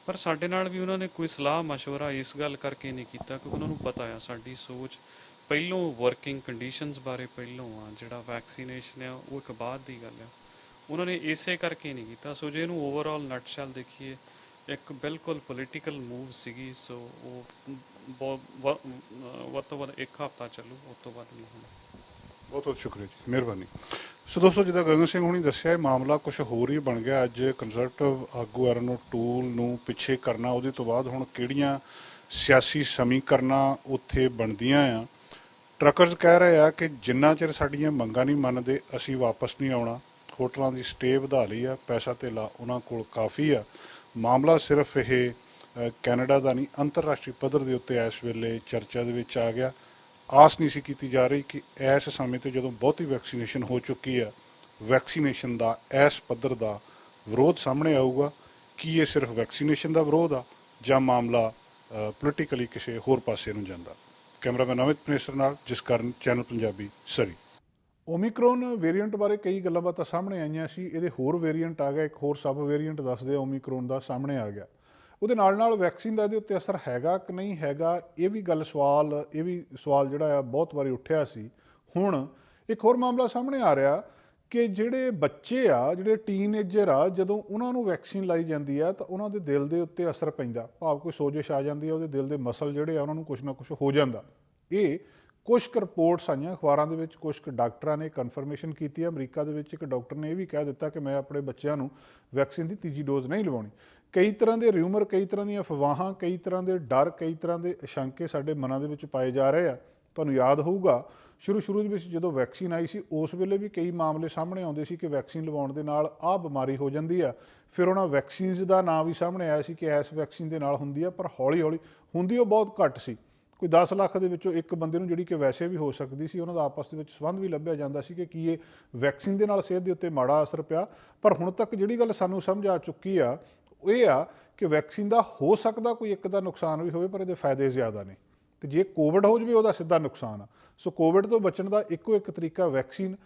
ਪਰ ਸਾਡੇ ਨਾਲ ਵੀ ਉਹਨਾਂ ਨੇ ਕੋਈ ਸਲਾਹ ਮਸ਼ਵਰਾ ਇਸ ਗੱਲ ਕਰਕੇ ਨਹੀਂ ਕੀਤਾ ਕਿਉਂਕਿ ਉਹਨਾਂ ਨੂੰ ਪਤਾ ਆ ਸਾਡੀ ਸੋਚ ਪਹਿਲੋਂ ਵਰਕਿੰਗ ਕੰਡੀਸ਼ਨਸ ਬਾਰੇ ਪਹਿਲੋਂ ਆ, ਜਿਹੜਾ ਵੈਕਸੀਨੇਸ਼ਨ ਆ ਉਹ ਇੱਕ ਬਾਅਦ ਦੀ ਗੱਲ ਆ। ਉਹਨਾਂ ਨੇ ਇਸੇ ਕਰਕੇ ਨਹੀਂ ਕੀਤਾ। ਸੋ ਜੇ ਇਹਨੂੰ ਓਵਰਆਲ ਨਟਸ਼ੈਲ ਦੇਖੀਏ, ਇੱਕ ਬਿਲਕੁਲ ਪੋਲੀਟੀਕਲ ਮੂਵ ਸੀਗੀ। ਸੋ ਉਹ ਵੱਧ ਤੋਂ ਵੱਧ ਇੱਕ ਹਫ਼ਤਾ ਚੱਲੂ, ਉਸ ਤੋਂ ਵੱਧ ਨਹੀਂ ਹੋਣਾ। ਬਹੁਤ ਬਹੁਤ ਸ਼ੁਕਰੀਆ ਜੀ, ਮਿਹਰਬਾਨੀ। ਸੋ ਦੋਸਤੋ, ਜਿੱਦਾਂ ਗਗਨ ਸਿੰਘ ਹੁਣੀ ਦੱਸਿਆ, ਇਹ ਮਾਮਲਾ ਕੁਝ ਹੋਰ ਹੀ ਬਣ ਗਿਆ। ਅੱਜ ਕੰਜ਼ਰਵੇਟਿਵ ਆਗੂ ਐਰਨ ਓਟੂਲ ਨੂੰ ਪਿੱਛੇ ਕਰਨਾ, ਉਹਦੇ ਤੋਂ ਬਾਅਦ ਹੁਣ ਕਿਹੜੀਆਂ ਸਿਆਸੀ ਸਮੀਕਰਨਾਂ ਉੱਥੇ ਬਣਦੀਆਂ ਆ, ਟਰੱਕਰਸ ਕਹਿ ਰਹੇ ਆ ਕਿ ਜਿੰਨਾ ਚਿਰ ਸਾਡੀਆਂ ਮੰਗਾਂ ਨਹੀਂ ਮੰਨਦੇ ਅਸੀਂ ਵਾਪਸ ਨਹੀਂ ਆਉਣਾ। ਹੋਟਲਾਂ ਦੀ ਸਟੇ ਵਧਾ ਲਈ ਆ, ਪੈਸਾ ਧੇਲਾ ਉਹਨਾਂ ਕੋਲ ਕਾਫੀ ਆ। ਮਾਮਲਾ ਸਿਰਫ ਇਹ ਕੈਨੇਡਾ ਦਾ ਨਹੀਂ, ਅੰਤਰਰਾਸ਼ਟਰੀ ਪੱਧਰ ਦੇ ਉੱਤੇ ਇਸ ਵੇਲੇ ਚਰਚਾ ਦੇ ਵਿੱਚ ਆ ਗਿਆ। ਆਸ ਨਹੀਂ ਸੀ ਕੀਤੀ ਜਾ ਰਹੀ ਕਿ ਇਸ ਸਮੇਂ ਤੇ ਜਦੋਂ ਬਹੁਤੀ ਵੈਕਸੀਨੇਸ਼ਨ ਹੋ ਚੁੱਕੀ ਆ, ਵੈਕਸੀਨੇਸ਼ਨ ਦਾ ਇਸ ਪੱਧਰ ਦਾ ਵਿਰੋਧ ਸਾਹਮਣੇ ਆਊਗਾ। ਕੀ ਇਹ ਸਿਰਫ ਵੈਕਸੀਨੇਸ਼ਨ ਦਾ ਵਿਰੋਧ ਆ ਜਾਂ ਮਾਮਲਾ ਪੋਲੀਟੀਕਲੀ ਕਿਸੇ ਹੋਰ ਪਾਸੇ ਨੂੰ ਜਾਂਦਾ। ਕੈਮਰਾਮੈਨ ਅਮਿਤ ਪਨੇਸਰ ਨਾਲ ਜਸਕਰਨ, ਚੈਨਲ ਪੰਜਾਬੀ, ਸਰੀ। ਓਮਿਕਰੋਨ ਵੇਰੀਐਂਟ ਬਾਰੇ ਕਈ ਗੱਲਾਂ ਬਾਤਾਂ ਸਾਹਮਣੇ ਆਈਆਂ ਸੀ। ਇਹਦੇ ਹੋਰ ਵੇਰੀਐਂਟ ਆ ਗਿਆ, ਇੱਕ ਹੋਰ ਸਬ ਵੇਰੀਐਂਟ ਦੱਸਦੇ ਓਮਿਕਰੋਨ ਦਾ ਸਾਹਮਣੇ ਆ ਗਿਆ। ਉਹਦੇ ਨਾਲ ਵੈਕਸੀਨ ਦਾ ਇਹਦੇ ਉੱਤੇ ਅਸਰ ਹੈਗਾ ਕਿ ਨਹੀਂ ਹੈਗਾ, ਇਹ ਵੀ ਸਵਾਲ ਜਿਹੜਾ ਆ ਬਹੁਤ ਵਾਰੀ ਉੱਠਿਆ ਸੀ। ਹੁਣ ਇੱਕ ਹੋਰ ਮਾਮਲਾ ਸਾਹਮਣੇ ਆ ਰਿਹਾ ਕਿ ਜਿਹੜੇ ਬੱਚੇ ਆ, ਜਿਹੜੇ ਟੀਨਏਜਰ ਆ, ਜਦੋਂ ਉਹਨਾਂ ਨੂੰ ਵੈਕਸੀਨ ਲਾਈ ਜਾਂਦੀ ਆ ਤਾਂ ਉਹਨਾਂ ਦੇ ਦਿਲ ਦੇ ਉੱਤੇ ਅਸਰ ਪੈਂਦਾ, ਭਾਵ ਕੋਈ ਸੋਜਿਸ਼ ਆ ਜਾਂਦੀ ਆ, ਉਹਦੇ ਦਿਲ ਦੇ ਮਸਲ ਜਿਹੜੇ ਆ ਉਹਨਾਂ ਨੂੰ ਕੁਛ ਨਾ ਕੁਛ ਹੋ ਜਾਂਦਾ। ਇਹ ਕੁਛ ਕੁ ਰਿਪੋਰਟਸ ਆਈਆਂ ਅਖਬਾਰਾਂ ਦੇ ਵਿੱਚ, ਕੁਛ ਕੁ ਡਾਕਟਰਾਂ ਨੇ ਕਨਫਰਮੇਸ਼ਨ ਕੀਤੀ ਹੈ। ਅਮਰੀਕਾ ਦੇ ਵਿੱਚ ਇੱਕ ਡਾਕਟਰ ਨੇ ਇਹ ਵੀ ਕਹਿ ਦਿੱਤਾ ਕਿ ਮੈਂ ਆਪਣੇ ਬੱਚਿਆਂ ਨੂੰ ਵੈਕਸੀਨ ਦੀ ਤੀਜੀ ਡੋਜ਼ ਨਹੀਂ ਲਵਾਉਣੀ। ਕਈ ਤਰ੍ਹਾਂ ਦੇ ਰਿਊਮਰ, ਕਈ ਤਰ੍ਹਾਂ ਦੀਆਂ ਅਫਵਾਹਾਂ, ਕਈ ਤਰ੍ਹਾਂ ਦੇ ਡਰ, ਕਈ ਤਰ੍ਹਾਂ ਦੇ ਸ਼ੰਕੇ ਸਾਡੇ ਮਨਾਂ ਦੇ ਵਿੱਚ ਪਾਏ ਜਾ ਰਹੇ ਆ। ਤੁਹਾਨੂੰ ਯਾਦ ਹੋਊਗਾ ਸ਼ੁਰੂ ਦੇ ਵਿੱਚ ਜਦੋਂ ਵੈਕਸੀਨ ਆਈ ਸੀ ਉਸ ਵੇਲੇ ਵੀ ਕਈ ਮਾਮਲੇ ਸਾਹਮਣੇ ਆਉਂਦੇ ਸੀ ਕਿ ਵੈਕਸੀਨ ਲਵਾਉਣ ਦੇ ਨਾਲ ਆਹ ਬਿਮਾਰੀ ਹੋ ਜਾਂਦੀ ਆ। ਫਿਰ ਉਹਨਾਂ ਵੈਕਸੀਨਸ ਦਾ ਨਾਂ ਵੀ ਸਾਹਮਣੇ ਆਇਆ ਸੀ ਕਿ ਇਸ ਵੈਕਸੀਨ ਦੇ ਨਾਲ ਹੁੰਦੀ ਆ, ਪਰ ਹੌਲੀ ਹੁੰਦੀ ਉਹ ਬਹੁਤ ਘੱਟ ਸੀ। ਕੋਈ 10 ਲੱਖ ਦੇ ਵਿੱਚੋਂ ਇੱਕ ਬੰਦੇ ਨੂੰ ਜਿਹੜੀ ਕਿ ਵੈਸੇ ਵੀ ਹੋ ਸਕਦੀ ਸੀ, ਉਹਨਾਂ ਦਾ ਆਪਸ ਦੇ ਵਿੱਚ ਸੰਬੰਧ ਵੀ ਲੱਭਿਆ ਜਾਂਦਾ ਸੀ ਕਿ ਕੀ ਇਹ ਵੈਕਸੀਨ ਦੇ ਨਾਲ ਸਿਹਤ ਦੇ ਉੱਤੇ ਮਾੜਾ ਅਸਰ ਪਿਆ। ਪਰ ਹੁਣ ਤੱਕ ਜਿਹੜੀ ਗੱਲ ਸਾਨੂੰ ਸਮਝ ਆ ਚੁੱਕੀ ਆ ਉਹ ਇਹ ਆ ਕਿ ਵੈਕਸੀਨ ਦਾ ਹੋ ਸਕਦਾ ਕੋਈ ਇੱਕ ਦਾ ਨੁਕਸਾਨ ਵੀ ਹੋਵੇ, ਪਰ ਇਹਦੇ ਫਾਇਦੇ ਜ਼ਿਆਦਾ ਨੇ। ਤੇ ਜੇ ਕੋਵਿਡ ਹੋ ਜਾਵੇ ਉਹਦਾ ਸਿੱਧਾ ਨੁਕਸਾਨ ਆ। ਸੋ ਕੋਵਿਡ ਤੋਂ ਬਚਣ ਦਾ ਇੱਕੋ ਇੱਕ ਤਰੀਕਾ ਵੈਕਸੀਨ।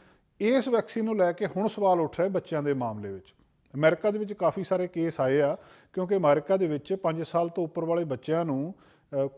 ਇਸ ਵੈਕਸੀਨ ਨੂੰ ਲੈ ਕੇ ਹੁਣ ਸਵਾਲ ਉੱਠ ਰਿਹਾ ਬੱਚਿਆਂ ਦੇ ਮਾਮਲੇ ਵਿੱਚ। ਅਮਰੀਕਾ ਦੇ ਵਿੱਚ ਕਾਫੀ ਸਾਰੇ ਕੇਸ ਆਏ ਆ, ਕਿਉਂਕਿ ਅਮਰੀਕਾ ਦੇ ਵਿੱਚ 5 ਸਾਲ ਤੋਂ ਉੱਪਰ ਵਾਲੇ ਬੱਚਿਆਂ ਨੂੰ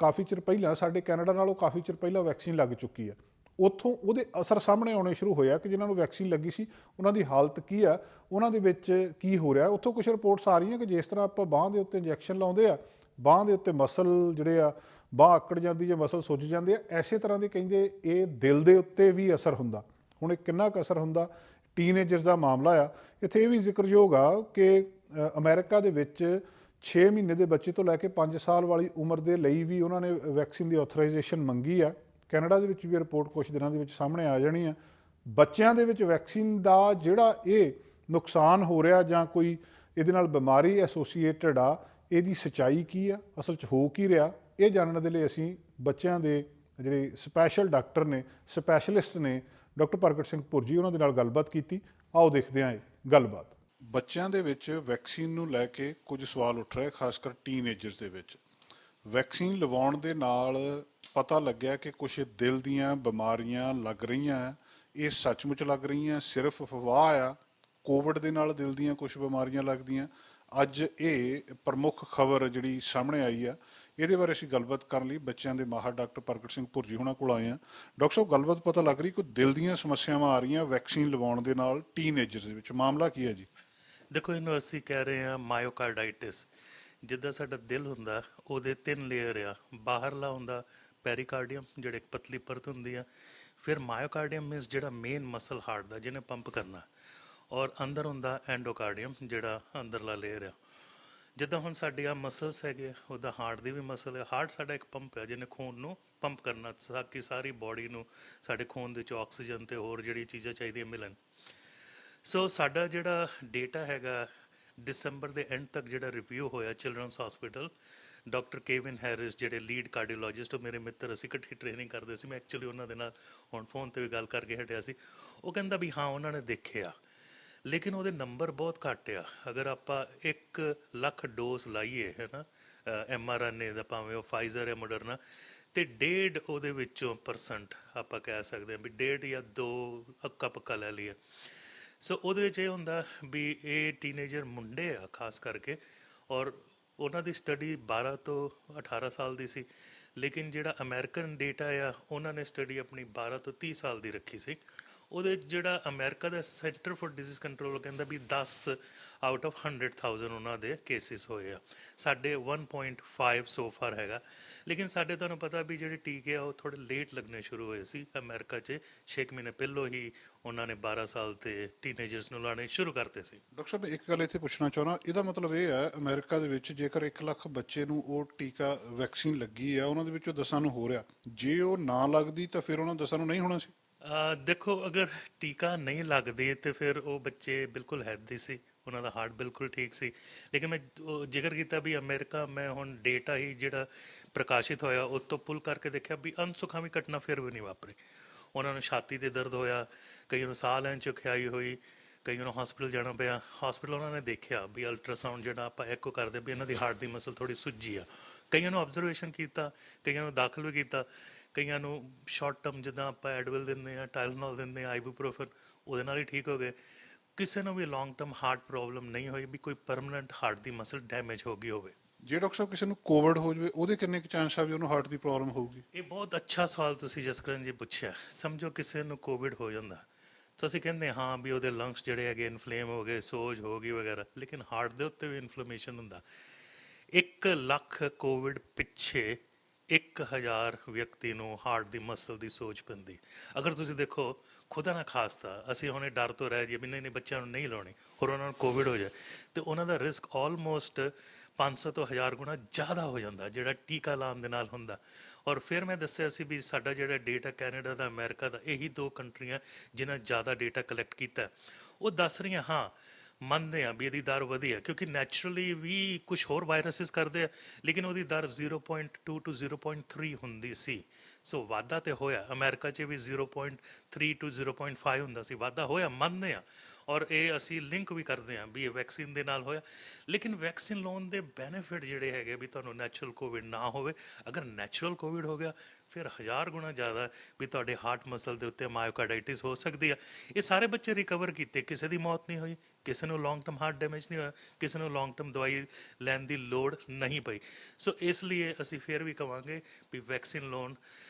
ਕਾਫੀ ਚਿਰ ਪਹਿਲਾਂ, ਸਾਡੇ ਕੈਨੇਡਾ ਨਾਲੋਂ ਕਾਫੀ ਚਿਰ ਪਹਿਲਾਂ ਵੈਕਸੀਨ ਲੱਗ ਚੁੱਕੀ ਆ। ਉੱਥੋਂ ਉਹਦੇ ਅਸਰ ਸਾਹਮਣੇ ਆਉਣੇ ਸ਼ੁਰੂ ਹੋਇਆ ਕਿ ਜਿਨ੍ਹਾਂ ਨੂੰ ਵੈਕਸੀਨ ਲੱਗੀ ਸੀ ਉਹਨਾਂ ਦੀ ਹਾਲਤ ਕੀ ਆ, ਉਹਨਾਂ ਦੇ ਵਿੱਚ ਕੀ ਹੋ ਰਿਹਾ। ਉੱਥੋਂ ਕੁਝ ਰਿਪੋਰਟਸ ਆ ਰਹੀਆਂ ਕਿ ਜਿਸ ਤਰ੍ਹਾਂ ਆਪਾਂ ਬਾਂਹ ਦੇ ਉੱਤੇ ਇੰਜੈਕਸ਼ਨ ਲਾਉਂਦੇ ਆ, ਬਾਂਹ ਦੇ ਉੱਤੇ ਮਸਲ ਜਿਹੜੇ ਆ, ਬਾਂਹ ਆਕੜ ਜਾਂਦੀ ਜਾਂ ਮਸਲ ਸੁੱਜ ਜਾਂਦੇ ਆ, ਐਸੇ ਤਰ੍ਹਾਂ ਦੇ ਕਹਿੰਦੇ ਇਹ ਦਿਲ ਦੇ ਉੱਤੇ ਵੀ ਅਸਰ ਹੁੰਦਾ। ਹੁਣ ਇਹ ਕਿੰਨਾ ਕੁ ਅਸਰ ਹੁੰਦਾ, ਟੀਨਏਜਰਸ ਦਾ ਮਾਮਲਾ ਆ। ਇੱਥੇ ਇਹ ਵੀ ਜ਼ਿਕਰਯੋਗ ਆ ਕਿ ਅਮਰੀਕਾ ਦੇ ਵਿੱਚ 6 ਮਹੀਨੇ ਦੇ ਬੱਚੇ ਤੋਂ ਲੈ ਕੇ 5 ਸਾਲ ਵਾਲੀ ਉਮਰ ਦੇ ਲਈ ਵੀ ਉਹਨਾਂ ਨੇ ਵੈਕਸੀਨ ਦੀ ਆਥੋਰਾਈਜੇਸ਼ਨ ਮੰਗੀ ਆ। ਕੈਨੇਡਾ ਦੇ ਵਿੱਚ ਵੀ ਰਿਪੋਰਟ ਕੁਝ ਦਿਨਾਂ ਦੇ ਵਿੱਚ ਸਾਹਮਣੇ ਆ ਜਾਣੀ ਆ। ਬੱਚਿਆਂ ਦੇ ਵਿੱਚ ਵੈਕਸੀਨ ਦਾ ਜਿਹੜਾ ਇਹ ਨੁਕਸਾਨ ਹੋ ਰਿਹਾ ਜਾਂ ਕੋਈ ਇਹਦੇ ਨਾਲ ਬਿਮਾਰੀ ਐਸੋਸੀਏਟਡ ਆ, ਇਹਦੀ ਸੱਚਾਈ ਕੀ ਆ, ਅਸਲ 'ਚ ਹੋ ਕੀ ਰਿਹਾ, ਇਹ ਜਾਣਨ ਦੇ ਲਈ ਅਸੀਂ ਬੱਚਿਆਂ ਦੇ ਜਿਹੜੇ ਸਪੈਸ਼ਲ ਡਾਕਟਰ ਨੇ, ਸਪੈਸ਼ਲਿਸਟ ਨੇ, ਡਾਕਟਰ ਪ੍ਰਗਟ ਸਿੰਘ ਭੁਰਜੀ, ਉਹਨਾਂ ਦੇ ਨਾਲ ਗੱਲਬਾਤ ਕੀਤੀ। ਆਓ ਦੇਖਦੇ ਹਾਂ ਇਹ ਗੱਲਬਾਤ। ਬੱਚਿਆਂ ਦੇ ਵਿੱਚ ਵੈਕਸੀਨ ਨੂੰ ਲੈ ਕੇ ਕੁਝ ਸਵਾਲ ਉੱਠ ਰਹੇ, ਖਾਸ ਕਰ ਟੀਨਏਜਰਸ ਦੇ ਵਿੱਚ। ਵੈਕਸੀਨ ਲਵਾਉਣ ਦੇ ਨਾਲ ਪਤਾ ਲੱਗਿਆ ਕਿ ਕੁਝ ਦਿਲ ਦੀਆਂ ਬਿਮਾਰੀਆਂ ਲੱਗ ਰਹੀਆਂ। ਇਹ ਸੱਚਮੁੱਚ ਲੱਗ ਰਹੀਆਂ, ਸਿਰਫ ਅਫਵਾਹ ਆ? ਕੋਵਿਡ ਦੇ ਨਾਲ ਦਿਲ ਦੀਆਂ ਕੁਝ ਬਿਮਾਰੀਆਂ ਲੱਗਦੀਆਂ। ਅੱਜ ਇਹ ਪ੍ਰਮੁੱਖ ਖਬਰ ਜਿਹੜੀ ਸਾਹਮਣੇ ਆਈ ਆ, ਇਹਦੇ ਬਾਰੇ ਅਸੀਂ ਗੱਲਬਾਤ ਕਰਨ ਲਈ ਬੱਚਿਆਂ ਦੇ ਮਾਹਰ ਡਾਕਟਰ ਪ੍ਰਗਟ ਸਿੰਘ ਭੁਰਜੀ ਹੋਣਾ ਕੋਲ ਆਏ ਹਾਂ। ਡਾਕਟਰ ਸਾਹਿਬ, ਗੱਲਬਾਤ ਪਤਾ ਲੱਗ ਰਹੀ ਕੋਈ ਦਿਲ ਦੀਆਂ ਸਮੱਸਿਆਵਾਂ ਆ ਰਹੀਆਂ ਵੈਕਸੀਨ ਲਵਾਉਣ ਦੇ ਨਾਲ ਟੀਨਏਜਰਸ ਦੇ ਵਿੱਚ, ਮਾਮਲਾ ਕੀ ਹੈ ਜੀ? ਦੇਖੋ, ਇਹਨੂੰ ਅਸੀਂ ਕਹਿ ਰਹੇ ਹਾਂ ਮਾਇਓਕਾਰਡਾਈਟਿਸ। ਜਿੱਦਾਂ ਸਾਡਾ ਦਿਲ ਹੁੰਦਾ ਉਹਦੇ 3 ਲੇਅਰ ਆ। ਬਾਹਰਲਾ ਹੁੰਦਾ ਪੈਰੀਕਾਰਡੀਅਮ, ਜਿਹੜੇ ਇੱਕ ਪਤਲੀ ਪਰਤ ਹੁੰਦੀ ਆ। ਫਿਰ ਮਾਇਓਕਾਰਡੀਅਮ ਮੀਨਸ ਜਿਹੜਾ ਮੇਨ ਮਸਲ ਹਾਰਟ ਦਾ, ਜਿਹਨੇ ਪੰਪ ਕਰਨਾ। ਔਰ ਅੰਦਰ ਹੁੰਦਾ ਐਂਡੋਕਾਰਡੀਅਮ, ਜਿਹੜਾ ਅੰਦਰਲਾ ਲੇਅਰ ਆ। ਜਿੱਦਾਂ ਹੁਣ ਸਾਡੀ ਆ ਮਸਲਸ ਹੈਗੇ, ਉਹਦਾ ਹਾਰਟ ਦੀ ਵੀ ਮਸਲ ਹੈ। ਹਾਰਟ ਸਾਡਾ ਇੱਕ ਪੰਪ ਹੈ ਜਿਹਨੇ ਖੂਨ ਨੂੰ ਪੰਪ ਕਰਨਾ ਤਾਂ ਕਿ ਸਾਰੀ ਬੋਡੀ ਨੂੰ ਸਾਡੇ ਖੂਨ ਦੇ ਵਿੱਚ ਆਕਸੀਜਨ ਅਤੇ ਹੋਰ ਜਿਹੜੀ ਚੀਜ਼ਾਂ ਚਾਹੀਦੀਆਂ ਮਿਲਣ। ਸੋ ਸਾਡਾ ਜਿਹੜਾ ਡੇਟਾ ਹੈਗਾ ਦਸੰਬਰ ਦੇ ਐਂਡ ਤੱਕ ਜਿਹੜਾ ਰਿਵਿਊ ਹੋਇਆ children's hospital, doctor Kevin Harris ਜਿਹੜੇ ਲੀਡ ਕਾਰਡੀਓਲੋਜਿਸਟ, ਉਹ ਮੇਰੇ ਮਿੱਤਰ, ਅਸੀਂ ਇਕੱਠੀ ਟ੍ਰੇਨਿੰਗ ਕਰਦੇ ਸੀ। ਮੈਂ ਐਕਚੁਅਲੀ ਉਹਨਾਂ ਦੇ ਨਾਲ ਹੁਣ ਫੋਨ 'ਤੇ ਵੀ ਗੱਲ ਕਰਕੇ ਹਟਿਆ ਸੀ। ਉਹ ਕਹਿੰਦਾ ਵੀ ਹਾਂ ਉਹਨਾਂ ਨੇ ਦੇਖਿਆ, ਲੇਕਿਨ ਉਹਦੇ ਨੰਬਰ ਬਹੁਤ ਘੱਟ ਆ। ਅਗਰ ਆਪਾਂ 1 ਲੱਖ ਡੋਜ਼ ਲਾਈਏ ਹੈ ਨਾ mRNA ਦਾ, ਭਾਵੇਂ ਉਹ ਫਾਈਜ਼ਰ ਜਾਂ ਮੋਡਰਨਾ, ਅਤੇ 1.5 ਉਹਦੇ ਵਿੱਚੋਂ % ਆਪਾਂ ਕਹਿ ਸਕਦੇ ਹਾਂ ਵੀ 1.5 ਜਾਂ 2 ਅੱਕਾ ਪੱਕਾ ਲੈ ਲਈਏ। ਸੋ ਉਹਦੇ ਵਿੱਚ ਇਹ ਹੁੰਦਾ ਵੀ ਇਹ ਟੀਨੇਜਰ ਮੁੰਡੇ ਆ ਖਾਸ ਕਰਕੇ, ਔਰ ਉਹਨਾਂ ਦੀ ਸਟੱਡੀ 12 ਤੋਂ 18 ਸਾਲ ਦੀ ਸੀ। ਲੇਕਿਨ ਜਿਹੜਾ ਅਮਰੀਕਨ ਡੇਟਾ ਆ, ਉਹਨਾਂ ਨੇ ਸਟੱਡੀ ਆਪਣੀ 12 ਤੋਂ 30 ਸਾਲ ਦੀ ਰੱਖੀ ਸੀ। ਉਹਦੇ ਜਿਹੜਾ ਅਮਰੀਕਾ ਦਾ ਸੈਂਟਰ ਫॉर ਡਿਜ਼ੀਜ਼ ਕੰਟਰੋਲ ਕਹਿੰਦਾ ਵੀ 10 ਆਊਟ ਆਫ 100,000 ਉਹਨਾਂ ਦੇ ਕੇਸਿਸ ਹੋਏ ਆ। ਸਾਡੇ 1.5 ਸੋ ਫਾਰ ਹੈਗਾ। ਲੇਕਿਨ ਸਾਡੇ ਤੁਹਾਨੂੰ ਪਤਾ ਵੀ ਜਿਹੜੇ ਟੀਕੇ ਆ ਉਹ ਥੋੜੇ ਲੇਟ ਲੱਗਣੇ ਸ਼ੁਰੂ ਹੋਏ ਸੀ ਅਮਰੀਕਾ 'ਚ। 6 ਮਹੀਨੇ ਪਹਿਲੋਂ ਹੀ ਉਹਨਾਂ ਨੇ 12 ਸਾਲ ਤੇ ਟੀਨੇਜਰਸ ਨੂੰ ਲਾਣੇ ਸ਼ੁਰੂ ਕਰਤੇ ਸੀ। ਡਾਕਟਰ ਸਾਹਿਬ ਇੱਕ ਗੱਲ ਇੱਥੇ ਪੁੱਛਣਾ ਚਾਹੁੰਦਾ, ਇਹਦਾ ਮਤਲਬ ਇਹ ਹੈ ਅਮਰੀਕਾ ਦੇ ਵਿੱਚ ਜੇਕਰ 1 ਲੱਖ ਬੱਚੇ ਨੂੰ ਉਹ ਟੀਕਾ ਵੈਕਸੀਨ ਲੱਗੀ ਆ, ਉਹਨਾਂ ਦੇ ਵਿੱਚੋਂ 10 ਨੂੰ ਹੋ ਰਿਹਾ, ਜੇ ਉਹ ਨਾ ਲੱਗਦੀ ਤਾਂ ਫਿਰ ਉਹਨਾਂ 10 ਨੂੰ ਨਹੀਂ ਹੋਣਾ ਸੀ? ਦੇਖੋ ਅਗਰ ਟੀਕਾ ਨਹੀਂ ਲੱਗਦੇ ਤੇ ਫਿਰ ਉਹ ਬੱਚੇ ਬਿਲਕੁਲ ਹੈਲਦੀ ਸੀ, ਉਹਨਾਂ ਦਾ ਹਾਰਟ ਬਿਲਕੁਲ ਠੀਕ ਸੀ। ਲੇਕਿਨ ਮੈਂ ਉਹ ਜ਼ਿਕਰ ਕੀਤਾ ਵੀ ਅਮਰੀਕਾ, ਮੈਂ ਹੁਣ ਡੇਟਾ ਹੀ ਜਿਹੜਾ ਪ੍ਰਕਾਸ਼ਿਤ ਹੋਇਆ ਉਹ ਤੋਂ ਪੁੱਲ ਕਰਕੇ ਦੇਖਿਆ ਵੀ ਅਨਸੁਖਾਵੀ ਘਟਨਾ ਫਿਰ ਵੀ ਨਹੀਂ ਵਾਪਰੀ। ਉਹਨਾਂ ਨੂੰ ਛਾਤੀ ਤੇ ਦਰਦ ਹੋਇਆ, ਕਈਆਂ ਨੂੰ ਸਾਹ ਲੈਣ 'ਚ ਔਖਿਆਈ ਹੋਈ, ਕਈਆਂ ਨੂੰ ਹਸਪੀਟਲ ਜਾਣਾ ਪਿਆ। ਹਸਪੀਟਲ ਉਹਨਾਂ ਨੇ ਦੇਖਿਆ ਵੀ ਅਲਟਰਾਸਾਊਂਡ ਜਿਹੜਾ ਆਪਾਂ ਐਕੋ ਕਰਦੇ ਵੀ ਇਹਨਾਂ ਦੀ ਹਾਰਟ ਦੀ ਮਸਲ ਥੋੜੀ ਸੁੱਜੀ ਆ। ਕਈਆਂ ਨੂੰ ਆਬਜ਼ਰਵੇਸ਼ਨ ਕੀਤਾ, ਕਈਆਂ ਨੂੰ ਦਾਖਲ ਵੀ ਕੀਤਾ, ਕਈਆਂ ਨੂੰ ਸ਼ਾਰਟ ਟਰਮ ਜਿੱਦਾਂ ਆਪਾਂ ਐਡਵਿਲ ਦਿੰਦੇ ਆ, ਟਾਈਲਨੋਲ ਦਿੰਦੇ ਆ, ਆਈਬੂਪ੍ਰੋਫਨ, ਉਹਦੇ ਨਾਲ ਹੀ ਠੀਕ ਹੋ ਗਏ। ਕਿਸੇ ਨੂੰ ਵੀ ਲੌਂਗ ਟਰਮ ਹਾਰਟ ਪ੍ਰੋਬਲਮ ਨਹੀਂ ਹੋਈ ਵੀ ਕੋਈ ਪਰਮਨੈਂਟ ਹਾਰਟ ਦੀ ਮਸਲ ਡੈਮੇਜ ਹੋ ਗਈ ਹੋਵੇ। ਜੇ ਡਾਕਟਰ ਸਾਹਿਬ ਕਿਸੇ ਨੂੰ ਕੋਵਿਡ ਹੋ ਜਾਵੇ, ਉਹਦੇ ਕਿੰਨੇ ਕੁ ਚਾਂਸ ਆ ਵੀ ਉਹਨੂੰ ਹਾਰਟ ਦੀ ਪ੍ਰੋਬਲਮ ਹੋਊਗੀ? ਇਹ ਬਹੁਤ ਅੱਛਾ ਸਵਾਲ ਤੁਸੀਂ ਜਸਕਰਨ ਜੀ ਪੁੱਛਿਆ। ਸਮਝੋ ਕਿਸੇ ਨੂੰ ਕੋਵਿਡ ਹੋ ਜਾਂਦਾ ਤਾਂ ਅਸੀਂ ਕਹਿੰਦੇ ਹਾਂ ਵੀ ਉਹਦੇ ਲੰਗਸ ਜਿਹੜੇ ਹੈਗੇ ਇਨਫਲੇਮ ਹੋ ਗਏ, ਸੋਜ ਹੋ ਗਈ ਵਗੈਰਾ, ਲੇਕਿਨ ਹਾਰਟ ਦੇ ਉੱਤੇ ਵੀ ਇਨਫਲੇਮੇਸ਼ਨ ਹੁੰਦਾ। 1 ਲੱਖ ਕੋਵਿਡ ਪਿੱਛੇ 1000 ਵਿਅਕਤੀ ਨੂੰ ਹਾਰਟ ਦੀ ਮਸਲ ਦੀ ਸੋਜ ਪੈਂਦੀ। ਅਗਰ ਤੁਸੀਂ ਦੇਖੋ ਖੁਦਾ ਨਾ ਖਾਸਤਾ ਅਸੀਂ ਹੁਣੇ ਡਰ ਤੋਂ ਰਹਿ ਜਾਈਏ ਵੀ ਨਹੀਂ ਬੱਚਿਆਂ ਨੂੰ ਨਹੀਂ ਲਾਉਣੀ, ਹੋਰ ਉਹਨਾਂ ਨੂੰ ਕੋਵਿਡ ਹੋ ਜਾਏ, ਤੇ ਉਹਨਾਂ ਦਾ ਰਿਸਕ ਆਲਮੋਸਟ 500 ਤੋਂ 1000 ਗੁਣਾ ਜ਼ਿਆਦਾ ਹੋ ਜਾਂਦਾ ਜਿਹੜਾ ਟੀਕਾ ਲਾਉਣ ਦੇ ਨਾਲ ਹੁੰਦਾ। ਔਰ ਫਿਰ ਮੈਂ ਦੱਸਿਆ ਸੀ ਵੀ ਸਾਡਾ ਜਿਹੜਾ ਡੇਟਾ ਕੈਨੇਡਾ ਦਾ, ਅਮਰੀਕਾ ਦਾ, ਇਹੀ 2 ਕੰਟਰੀਆਂ ਜਿਨ੍ਹਾਂ ਜ਼ਿਆਦਾ ਡੇਟਾ ਕਲੈਕਟ ਕੀਤਾ, ਉਹ ਦੱਸ ਰਹੀਆਂ ਹਾਂ ਮੰਨਦੇ ਆ ਵੀ ਇਹਦੀ ਦਰ ਵਧੀ ਆ, ਕਿਉਂਕਿ ਨੈਚੁਰਲੀ ਵੀ ਕੁਝ ਹੋਰ ਵਾਇਰਸਿਸ ਕਰਦੇ ਆ, ਲੇਕਿਨ ਉਹਦੀ ਦਰ 0.2 to 0.3 ਹੁੰਦੀ ਸੀ। ਸੋ ਵਾਧਾ ਤੇ ਹੋਇਆ। ਅਮਰੀਕਾ 'ਚ ਵੀ 0.3 to 0.5 ਹੁੰਦਾ ਸੀ, ਵਾਧਾ ਹੋਇਆ, ਮੰਨਦੇ ਆ। ਔਰ ਇਹ ਅਸੀਂ ਲਿੰਕ ਵੀ ਕਰਦੇ ਹਾਂ ਵੀ ਇਹ ਵੈਕਸੀਨ ਦੇ ਨਾਲ ਹੋਇਆ। ਲੇਕਿਨ ਵੈਕਸੀਨ ਲਾਉਣ ਦੇ ਬੈਨੀਫਿਟ ਜਿਹੜੇ ਹੈਗੇ ਵੀ ਤੁਹਾਨੂੰ ਨੈਚੁਰਲ ਕੋਵਿਡ ਨਾ ਹੋਵੇ। ਅਗਰ ਨੈਚੁਰਲ ਕੋਵਿਡ ਹੋ ਗਿਆ ਫਿਰ 1000 ਗੁਣਾ ਜ਼ਿਆਦਾ ਵੀ ਤੁਹਾਡੇ ਹਾਰਟ ਮਸਲ ਦੇ ਉੱਤੇ ਮਾਇਓਕਾਰਡਾਈਟਿਸ ਹੋ ਸਕਦੀ ਆ। ਇਹ ਸਾਰੇ ਬੱਚੇ ਰਿਕਵਰ ਕੀਤੇ, ਕਿਸੇ ਦੀ ਮੌਤ ਨਹੀਂ ਹੋਈ, ਕਿਸੇ ਨੂੰ ਲੌਂਗ ਟਰਮ ਹਾਰਟ ਡੈਮੇਜ ਨਹੀਂ ਹੋਇਆ, ਕਿਸੇ ਨੂੰ ਲੌਂਗ ਟਰਮ ਦਵਾਈ ਲੈਣ ਦੀ ਲੋੜ ਨਹੀਂ ਪਈ। ਸੋ ਇਸ ਲਈ ਅਸੀਂ ਫਿਰ ਵੀ ਕਹਾਂਗੇ ਵੀ ਵੈਕਸੀਨ ਲਾਉਣ।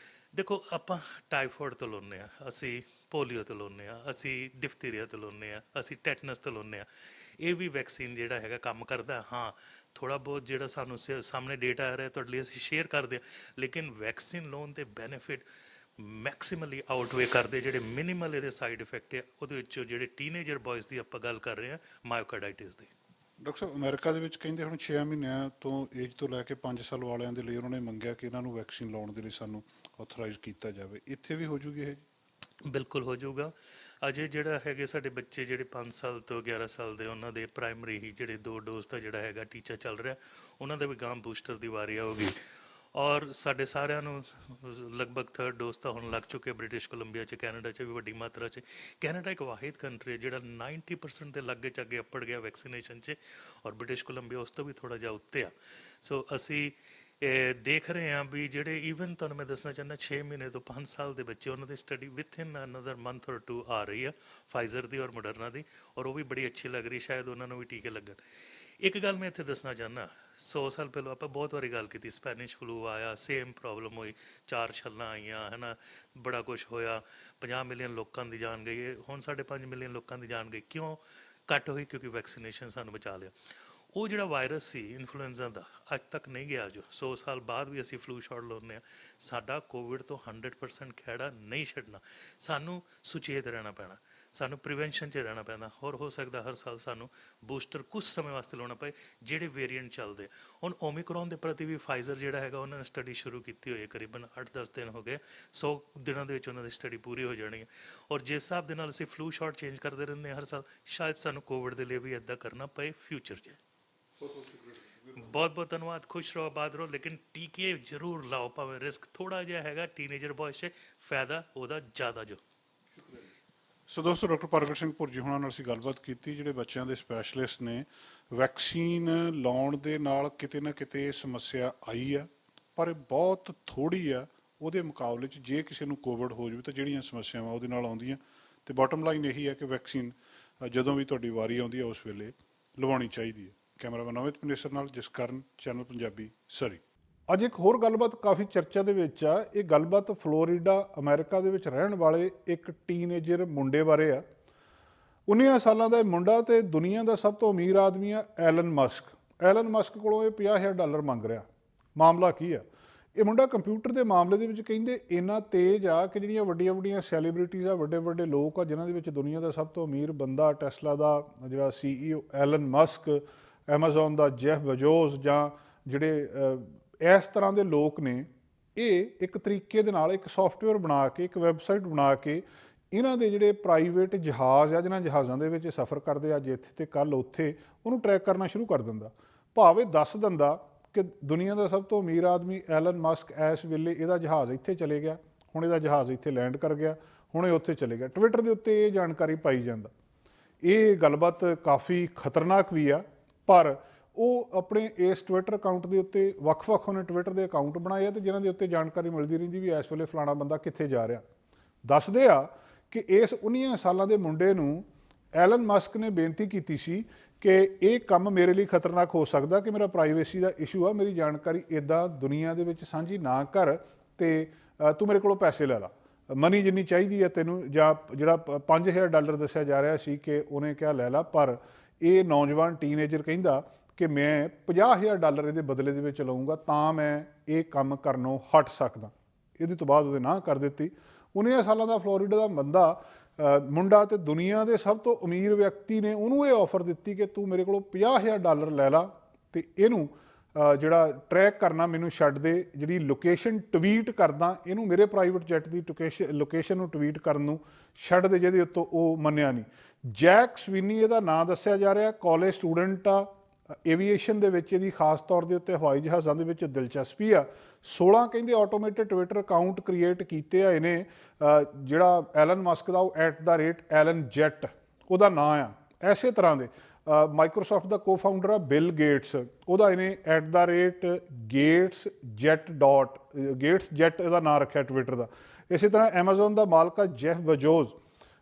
ਦੇਖੋ ਆਪਾਂ ਟਾਈਫਾਇਡ ਤੋਂ ਲਾਉਂਦੇ ਹਾਂ, ਅਸੀਂ ਪੋਲੀਓ ਤੋਂ ਲਾਉਂਦੇ ਹਾਂ, ਅਸੀਂ ਡਿਫਥੀਰੀਆ ਤੋਂ ਲਾਉਂਦੇ ਹਾਂ, ਅਸੀਂ ਟੈਟਨਸ ਤੋਂ ਲਾਉਂਦੇ ਹਾਂ। ਇਹ ਵੀ ਵੈਕਸੀਨ ਜਿਹੜਾ ਹੈਗਾ ਕੰਮ ਕਰਦਾ। ਹਾਂ ਥੋੜ੍ਹਾ ਬਹੁਤ ਜਿਹੜਾ ਸਾਨੂੰ ਸਾਹਮਣੇ ਡੇਟਾ ਆ ਰਿਹਾ ਤੁਹਾਡੇ ਲਈ ਅਸੀਂ ਸ਼ੇਅਰ ਕਰਦੇ ਹਾਂ, ਲੇਕਿਨ ਵੈਕਸੀਨ ਲਾਉਣ ਦੇ ਬੈਨੀਫਿਟ ਮੈਕਸੀਮਲੀ ਆਊਟਵੇ ਕਰਦੇ। ਜਿਹੜੇ ਮਿਨੀਮਲ ਇਹਦੇ ਸਾਈਡ ਇਫੈਕਟ ਆ ਉਹਦੇ ਵਿੱਚੋਂ ਜਿਹੜੇ ਟੀਨੇਜਰ ਬॉयਜ਼ ਦੀ ਆਪਾਂ ਗੱਲ ਕਰ ਰਹੇ ਹਾਂ ਮਾਇਓਕਾਰਡਾਈਟਿਸ ਦੀ। ਡਾਕਟਰ ਸਾਹਿਬ ਅਮਰੀਕਾ ਦੇ ਵਿੱਚ ਕਹਿੰਦੇ ਹੁਣ 6 ਮਹੀਨਿਆਂ ਤੋਂ ਏਜ ਤੋਂ ਲੈ ਕੇ 5 ਸਾਲ ਵਾਲਿਆਂ ਦੇ ਲਈ ਉਹਨਾਂ ਨੇ ਮੰਗਿਆ ਕਿ ਇਹਨਾਂ ਨੂੰ ਵੈਕਸੀਨ ਲਾਉਣ ਦੇ ਲਈ ਸਾਨੂੰ ਆਥੋਰਾਈਜ਼ ਕੀਤਾ ਜਾਵੇ। ਇੱਥੇ ਵੀ ਹੋ ਜੂਗੀ ਇਹ? ਬਿਲਕੁਲ ਹੋ ਜਾਊਗਾ। ਅਜੇ ਜਿਹੜਾ ਹੈਗੇ ਸਾਡੇ ਬੱਚੇ ਜਿਹੜੇ 5 ਸਾਲ ਤੋਂ 11 ਸਾਲ ਦੇ, ਉਹਨਾਂ ਦੇ ਪ੍ਰਾਇਮਰੀ ਹੀ ਜਿਹੜੇ 2 ਡੋਜ਼ ਦਾ ਜਿਹੜਾ ਹੈਗਾ ਟੀਚਾ ਚੱਲ ਰਿਹਾ, ਉਹਨਾਂ ਦੇ ਵੀ ਗਾਂ ਬੂਸਟਰ ਦੀ ਵਾਰੀ ਆਊਗੀ। ਔਰ ਸਾਡੇ ਸਾਰਿਆਂ ਨੂੰ ਲਗਭਗ 3rd ਡੋਜ਼ ਤਾਂ ਹੁਣ ਲੱਗ ਚੁੱਕੇ ਬ੍ਰਿਟਿਸ਼ ਕੋਲੰਬੀਆ 'ਚ, ਕੈਨੇਡਾ 'ਚ ਵੀ ਵੱਡੀ ਮਾਤਰਾ 'ਚ। ਕੈਨੇਡਾ ਇੱਕ ਵਾਹਿਦ ਕੰਟਰੀ ਹੈ ਜਿਹੜਾ 90% ਦੇ ਲਾਗੇ ਚੱਗੇ ਅੱਪੜ ਗਿਆ ਵੈਕਸੀਨੇਸ਼ਨ 'ਚ, ਔਰ ਬ੍ਰਿਟਿਸ਼ ਕੋਲੰਬੀਆ ਉਸ ਤੋਂ ਵੀ ਥੋੜ੍ਹਾ ਜਿਹਾ ਉੱਤੇ ਆ। ਸੋ ਅਸੀਂ ਦੇਖ ਰਹੇ ਹਾਂ ਵੀ ਜਿਹੜੇ ਈਵਨ ਤੁਹਾਨੂੰ ਮੈਂ ਦੱਸਣਾ ਚਾਹੁੰਦਾ 6 ਮਹੀਨੇ ਤੋਂ 5 ਸਾਲ ਦੇ ਬੱਚੇ, ਉਹਨਾਂ ਦੀ study with in another month ਔਰ 2 ਆ ਰਹੀ ਆ, ਫਾਈਜ਼ਰ ਦੀ ਔਰ ਮੋਡਰਨਾ ਦੀ, ਔਰ ਉਹ ਵੀ ਬੜੀ ਅੱਛੀ ਲੱਗ ਰਹੀ। ਸ਼ਾਇਦ ਉਹਨਾਂ ਨੂੰ ਵੀ ਟੀਕੇ ਲੱਗਣ। ਇੱਕ ਗੱਲ ਮੈਂ ਇੱਥੇ ਦੱਸਣਾ ਚਾਹੁੰਦਾ, 100 ਸਾਲ ਪਹਿਲਾਂ ਆਪਾਂ ਬਹੁਤ ਵਾਰੀ ਗੱਲ ਕੀਤੀ, ਸਪੈਨਿਸ਼ ਫਲੂ ਆਇਆ, ਸੇਮ ਪ੍ਰੋਬਲਮ ਹੋਈ, 4 ਛੱਲਾਂ ਆਈਆਂ ਹੈ ਨਾ, ਬੜਾ ਕੁਝ ਹੋਇਆ, 50 ਮਿਲੀਅਨ ਲੋਕਾਂ ਦੀ ਜਾਨ ਗਈ। ਹੁਣ 5.5 ਮਿਲੀਅਨ ਲੋਕਾਂ ਦੀ ਜਾਨ ਗਈ। ਕਿਉਂ ਘੱਟ ਹੋਈ? ਕਿਉਂਕਿ ਵੈਕਸੀਨੇਸ਼ਨ ਸਾਨੂੰ ਬਚਾ ਲਿਆ। ਉਹ ਜਿਹੜਾ ਵਾਇਰਸ ਸੀ ਇਨਫਲੂਐਂਜ਼ਾ ਦਾ, ਅੱਜ ਤੱਕ ਨਹੀਂ ਗਿਆ। ਜੋ 100 ਸਾਲ ਬਾਅਦ ਵੀ ਅਸੀਂ ਫਲੂ ਸ਼ਾਟ ਲਾਉਂਦੇ ਹਾਂ। ਸਾਡਾ ਕੋਵਿਡ ਤੋਂ 100% ਖਹਿੜਾ ਨਹੀਂ ਛੱਡਣਾ। ਸਾਨੂੰ ਸੁਚੇਤ ਰਹਿਣਾ ਪੈਣਾ, ਸਾਨੂੰ ਪ੍ਰੀਵੈਂਸ਼ਨ 'ਚ ਰਹਿਣਾ ਪੈਂਦਾ। ਹੋਰ ਹੋ ਸਕਦਾ ਹਰ ਸਾਲ ਸਾਨੂੰ ਬੂਸਟਰ ਕੁਝ ਸਮੇਂ ਵਾਸਤੇ ਲਾਉਣਾ ਪਏ ਜਿਹੜੇ ਵੇਰੀਐਂਟ ਚੱਲਦੇ। ਹੁਣ ਓਮਿਕਰੋਨ ਦੇ ਪ੍ਰਤੀ ਵੀ ਫਾਈਜ਼ਰ ਜਿਹੜਾ ਹੈਗਾ ਉਹਨਾਂ ਨੇ ਸਟੱਡੀ ਸ਼ੁਰੂ ਕੀਤੀ ਹੋਈ ਹੈ, ਕਰੀਬਨ 8-10 ਦਿਨ ਹੋ ਗਏ। 100 ਦਿਨਾਂ ਦੇ ਵਿੱਚ ਉਹਨਾਂ ਦੀ ਸਟੱਡੀ ਪੂਰੀ ਹੋ ਜਾਣੀ ਹੈ। ਔਰ ਜਿਸ ਹਿਸਾਬ ਦੇ ਨਾਲ ਅਸੀਂ ਫਲੂ ਸ਼ਾਟ ਚੇਂਜ ਕਰਦੇ ਰਹਿੰਦੇ ਹਾਂ ਹਰ ਸਾਲ, ਸ਼ਾਇਦ ਸਾਨੂੰ ਕੋਵਿਡ ਦੇ ਲਈ ਵੀ ਇੱਦਾਂ ਕਰਨਾ ਪਏ ਫਿਊਚਰ 'ਚ। ਬਹੁਤ ਬਹੁਤ ਧੰਨਵਾਦ। ਖੁਸ਼ ਰਹੋ, ਆਬਾਦ ਰਹੋ, ਲੇਕਿਨ ਟੀਕੇ ਜ਼ਰੂਰ ਲਾਓ। ਭਾਵੇਂ ਰਿਸਕ ਥੋੜਾ ਜਿਹਾ ਹੈਗਾ ਟੀਨੇਜਰ ਬॉयਜ਼ 'ਚ, ਫਾਇਦਾ ਉਹਦਾ ਜ਼ਿਆਦਾ ਜੋ। ਸੋ ਦੋਸਤੋ, ਡਾਕਟਰ ਪ੍ਰਗਟ ਸਿੰਘ ਭੁਰਜੀ ਹੁਣਾਂ ਨਾਲ ਅਸੀਂ ਗੱਲਬਾਤ ਕੀਤੀ, ਜਿਹੜੇ ਬੱਚਿਆਂ ਦੇ ਸਪੈਸ਼ਲਿਸਟ ਨੇ। ਵੈਕਸੀਨ ਲਾਉਣ ਦੇ ਨਾਲ ਕਿਤੇ ਨਾ ਕਿਤੇ ਸਮੱਸਿਆ ਆਈ ਆ, ਪਰ ਬਹੁਤ ਥੋੜੀ ਆ ਉਹਦੇ ਮੁਕਾਬਲੇ 'ਚ। ਜੇ ਕਿਸੇ ਨੂੰ ਕੋਵਿਡ ਹੋ ਜਾਵੇ ਤਾਂ ਜਿਹੜੀਆਂ ਸਮੱਸਿਆਵਾਂ ਉਹਦੇ ਨਾਲ ਆਉਂਦੀਆਂ, ਤੇ ਬਾਟਮ ਲਾਈਨ ਇਹੀ ਹੈ ਕਿ ਵੈਕਸੀਨ ਜਦੋਂ ਵੀ ਤੁਹਾਡੀ ਵਾਰੀ ਆਉਂਦੀ ਹੈ ਉਸ ਵੇਲੇ ਲਵਾਉਣੀ ਚਾਹੀਦੀ ਹੈ। ਕੈਮਰਾਮੈਨ ਅਮਿਤ ਪਨੇਸਰ ਨਾਲ ਜਸਕਰਨ, ਚੈਨਲ ਪੰਜਾਬੀ, ਸਰੀ। ਅੱਜ ਇੱਕ ਹੋਰ ਗੱਲਬਾਤ ਕਾਫੀ ਚਰਚਾ ਦੇ ਵਿੱਚ ਆ। ਇਹ ਗੱਲਬਾਤ ਫਲੋਰੀਡਾ ਅਮਰੀਕਾ ਦੇ ਵਿੱਚ ਰਹਿਣ ਵਾਲੇ ਇੱਕ ਟੀਨੇਜਰ ਮੁੰਡੇ ਬਾਰੇ ਆ। 19 ਸਾਲਾਂ ਦਾ ਇਹ ਮੁੰਡਾ ਤੇ ਦੁਨੀਆ ਦਾ ਸਭ ਤੋਂ ਅਮੀਰ ਆਦਮੀ ਆ ਐਲਨ ਮਸਕ। ਐਲਨ ਮਸਕ ਕੋਲੋਂ ਇਹ $50,000 ਮੰਗ ਰਿਹਾ। ਮਾਮਲਾ ਕੀ ਆ? ਇਹ ਮੁੰਡਾ ਕੰਪਿਊਟਰ ਦੇ ਮਾਮਲੇ ਦੇ ਵਿੱਚ ਕਹਿੰਦੇ ਇੰਨਾ ਤੇਜ਼ ਆ ਕਿ ਜਿਹੜੀਆਂ ਵੱਡੀਆਂ ਵੱਡੀਆਂ ਸੈਲੀਬ੍ਰਿਟੀਜ਼ ਆ, ਵੱਡੇ ਵੱਡੇ ਲੋਕ ਆ, ਜਿਨ੍ਹਾਂ ਦੇ ਵਿੱਚ ਦੁਨੀਆ ਦਾ ਸਭ ਤੋਂ ਅਮੀਰ ਬੰਦਾ ਟੈਸਲਾ ਦਾ ਜਿਹੜਾ CEO ਐਲਨ ਮਸਕ, ਐਮਾਜ਼ੋਨ ਦਾ ਜੈਫ ਬੇਜ਼ੋਸ, ਜਾਂ ਜਿਹੜੇ ਇਸ ਤਰ੍ਹਾਂ ਦੇ ਲੋਕ ਨੇ, ਇਹ ਇੱਕ ਤਰੀਕੇ ਦੇ ਨਾਲ ਇੱਕ ਸੌਫਟਵੇਅਰ ਬਣਾ ਕੇ, ਇੱਕ ਵੈਬਸਾਈਟ ਬਣਾ ਕੇ ਇਹਨਾਂ ਦੇ ਜਿਹੜੇ ਪ੍ਰਾਈਵੇਟ ਜਹਾਜ਼ ਆ, ਜਿਨ੍ਹਾਂ ਜਹਾਜ਼ਾਂ ਦੇ ਵਿੱਚ ਸਫ਼ਰ ਕਰਦੇ ਅੱਜ ਇੱਥੇ ਤੇ ਕੱਲ੍ਹ ਉੱਥੇ, ਉਹਨੂੰ ਟਰੈਕ ਕਰਨਾ ਸ਼ੁਰੂ ਕਰ ਦਿੰਦਾ। ਭਾਵੇਂ ਦੱਸ ਦਿੰਦਾ ਕਿ ਦੁਨੀਆ ਦਾ ਸਭ ਤੋਂ ਅਮੀਰ ਆਦਮੀ ਐਲਨ ਮਸਕ ਇਸ ਵੇਲੇ ਇਹਦਾ ਜਹਾਜ਼ ਇੱਥੇ ਚਲੇ ਗਿਆ, ਹੁਣ ਇਹਦਾ ਜਹਾਜ਼ ਇੱਥੇ ਲੈਂਡ ਕਰ ਗਿਆ, ਹੁਣ ਇਹ ਉੱਥੇ ਚਲੇ ਗਿਆ। ਟਵਿੱਟਰ ਦੇ ਉੱਤੇ ਇਹ ਜਾਣਕਾਰੀ ਪਾਈ ਜਾਂਦਾ। ਇਹ ਗੱਲਬਾਤ ਕਾਫੀ ਖਤਰਨਾਕ ਵੀ ਆ, ਪਰ ਉਹ ਆਪਣੇ ਇਸ ਟਵਿੱਟਰ ਅਕਾਊਂਟ ਦੇ ਉੱਤੇ ਵੱਖ-ਵੱਖ ਉਹਨੇ ਟਵਿੱਟਰ ਦੇ ਅਕਾਊਂਟ ਬਣਾਏ ਆ ਤੇ ਜਿਨ੍ਹਾਂ ਦੇ ਉੱਤੇ ਜਾਣਕਾਰੀ ਮਿਲਦੀ ਰਹਿੰਦੀ ਵੀ ਇਸ ਵੇਲੇ ਫਲਾਣਾ ਬੰਦਾ ਕਿੱਥੇ ਜਾ ਰਿਹਾ। ਦੱਸਦੇ ਆ ਕਿ ਇਸ 19 ਸਾਲਾਂ ਦੇ ਮੁੰਡੇ ਨੂੰ ਐਲਨ ਮਸਕ ਨੇ ਬੇਨਤੀ ਕੀਤੀ ਸੀ ਕਿ ਇਹ ਕੰਮ ਮੇਰੇ ਲਈ ਖਤਰਨਾਕ ਹੋ ਸਕਦਾ, ਕਿ ਮੇਰਾ ਪ੍ਰਾਈਵੇਸੀ ਦਾ ਇਸ਼ੂ ਆ, ਮੇਰੀ ਜਾਣਕਾਰੀ ਇੱਦਾਂ ਦੁਨੀਆ ਦੇ ਵਿੱਚ ਸਾਂਝੀ ਨਾ ਕਰ, ਤੇ ਤੂੰ ਮੇਰੇ ਕੋਲੋਂ ਪੈਸੇ ਲੈ ਲਾ, ਮਨੀ ਜਿੰਨੀ ਚਾਹੀਦੀ ਹੈ ਤੈਨੂੰ, ਜਾਂ ਜਿਹੜਾ $5,000 ਦੱਸਿਆ ਜਾ ਰਿਹਾ ਸੀ ਕਿ ਉਹਨੇ ਕਿਹਾ ਲੈ ਲਾ। ਪਰ ਇਹ ਨੌਜਵਾਨ ਟੀਨੇਜਰ ਕਹਿੰਦਾ ਕਿ ਮੈਂ $50,000 ਇਹਦੇ ਬਦਲੇ ਦੇ ਵਿੱਚ ਲਊਂਗਾ ਤਾਂ ਮੈਂ ਇਹ ਕੰਮ ਕਰਨੋਂ ਹਟ ਸਕਦਾ। ਇਹਦੇ ਤੋਂ ਬਾਅਦ ਉਹਦੇ ਨਾਂਹ ਕਰ ਦਿੱਤੀ। 19 ਸਾਲਾਂ ਦਾ ਫਲੋਰੀਡਾ ਦਾ ਬੰਦਾ ਮੁੰਡਾ ਤੇ ਦੁਨੀਆ ਦੇ ਸਭ ਤੋਂ ਅਮੀਰ ਵਿਅਕਤੀ ਨੇ ਉਹਨੂੰ ਇਹ ਆਫਰ ਦਿੱਤੀ ਕਿ ਤੂੰ ਮੇਰੇ ਕੋਲੋਂ $50,000 ਲੈ ਲਾ ਤੇ ਇਹਨੂੰ ਜਿਹੜਾ ਟਰੈਕ ਕਰਨਾ ਮੈਨੂੰ ਛੱਡ ਦੇ, ਜਿਹੜੀ ਲੋਕੇਸ਼ਨ ਟਵੀਟ ਕਰਦਾ ਇਹਨੂੰ, ਮੇਰੇ ਪ੍ਰਾਈਵੇਟ ਜੈਟ ਦੀ ਲੋਕੇਸ਼ਨ ਨੂੰ ਟਵੀਟ ਕਰਨ ਨੂੰ ਛੱਡ ਦੇ, ਜਿਹਦੇ ਉੱਤੋਂ ਉਹ ਮੰਨਿਆ ਨਹੀਂ। ਜੈਕ ਸਵੀਨੀ ਇਹਦਾ ਨਾਂ ਦੱਸਿਆ ਜਾ ਰਿਹਾ, ਕਾਲਜ ਸਟੂਡੈਂਟ ਆ, ਏਵੀਏਸ਼ਨ ਦੇ ਵਿੱਚ ਇਹਦੀ ਖਾਸ ਤੌਰ ਦੇ ਉੱਤੇ ਹਵਾਈ ਜਹਾਜ਼ਾਂ ਦੇ ਵਿੱਚ ਦਿਲਚਸਪੀ ਆ। 16 ਕਹਿੰਦੇ ਆਟੋਮੇਟਡ ਟਵਿੱਟਰ ਅਕਾਊਂਟ ਕ੍ਰੀਏਟ ਕੀਤੇ ਆ ਇਹਨੇ। ਜਿਹੜਾ ਐਲਨ ਮਸਕ ਦਾ ਉਹ @ਐਲਨ ਜੈਟ ਉਹਦਾ ਨਾਂ ਆ। ਐਸੇ ਤਰ੍ਹਾਂ ਦੇ ਮਾਈਕਰੋਸਾਫਟ ਦਾ ਕੋ-ਫਾਊਂਡਰ ਆ ਬਿਲ ਗੇਟਸ, ਉਹਦਾ ਇਹਨੇ @ਗੇਟਸ ਜੈਟ ਇਹਦਾ ਨਾਂ ਰੱਖਿਆ ਟਵਿੱਟਰ ਦਾ। ਇਸੇ ਤਰ੍ਹਾਂ ਐਮਾਜ਼ੋਨ ਦਾ ਮਾਲਕ ਆ ਜੈਫ ਬੇਜ਼ੋਸ,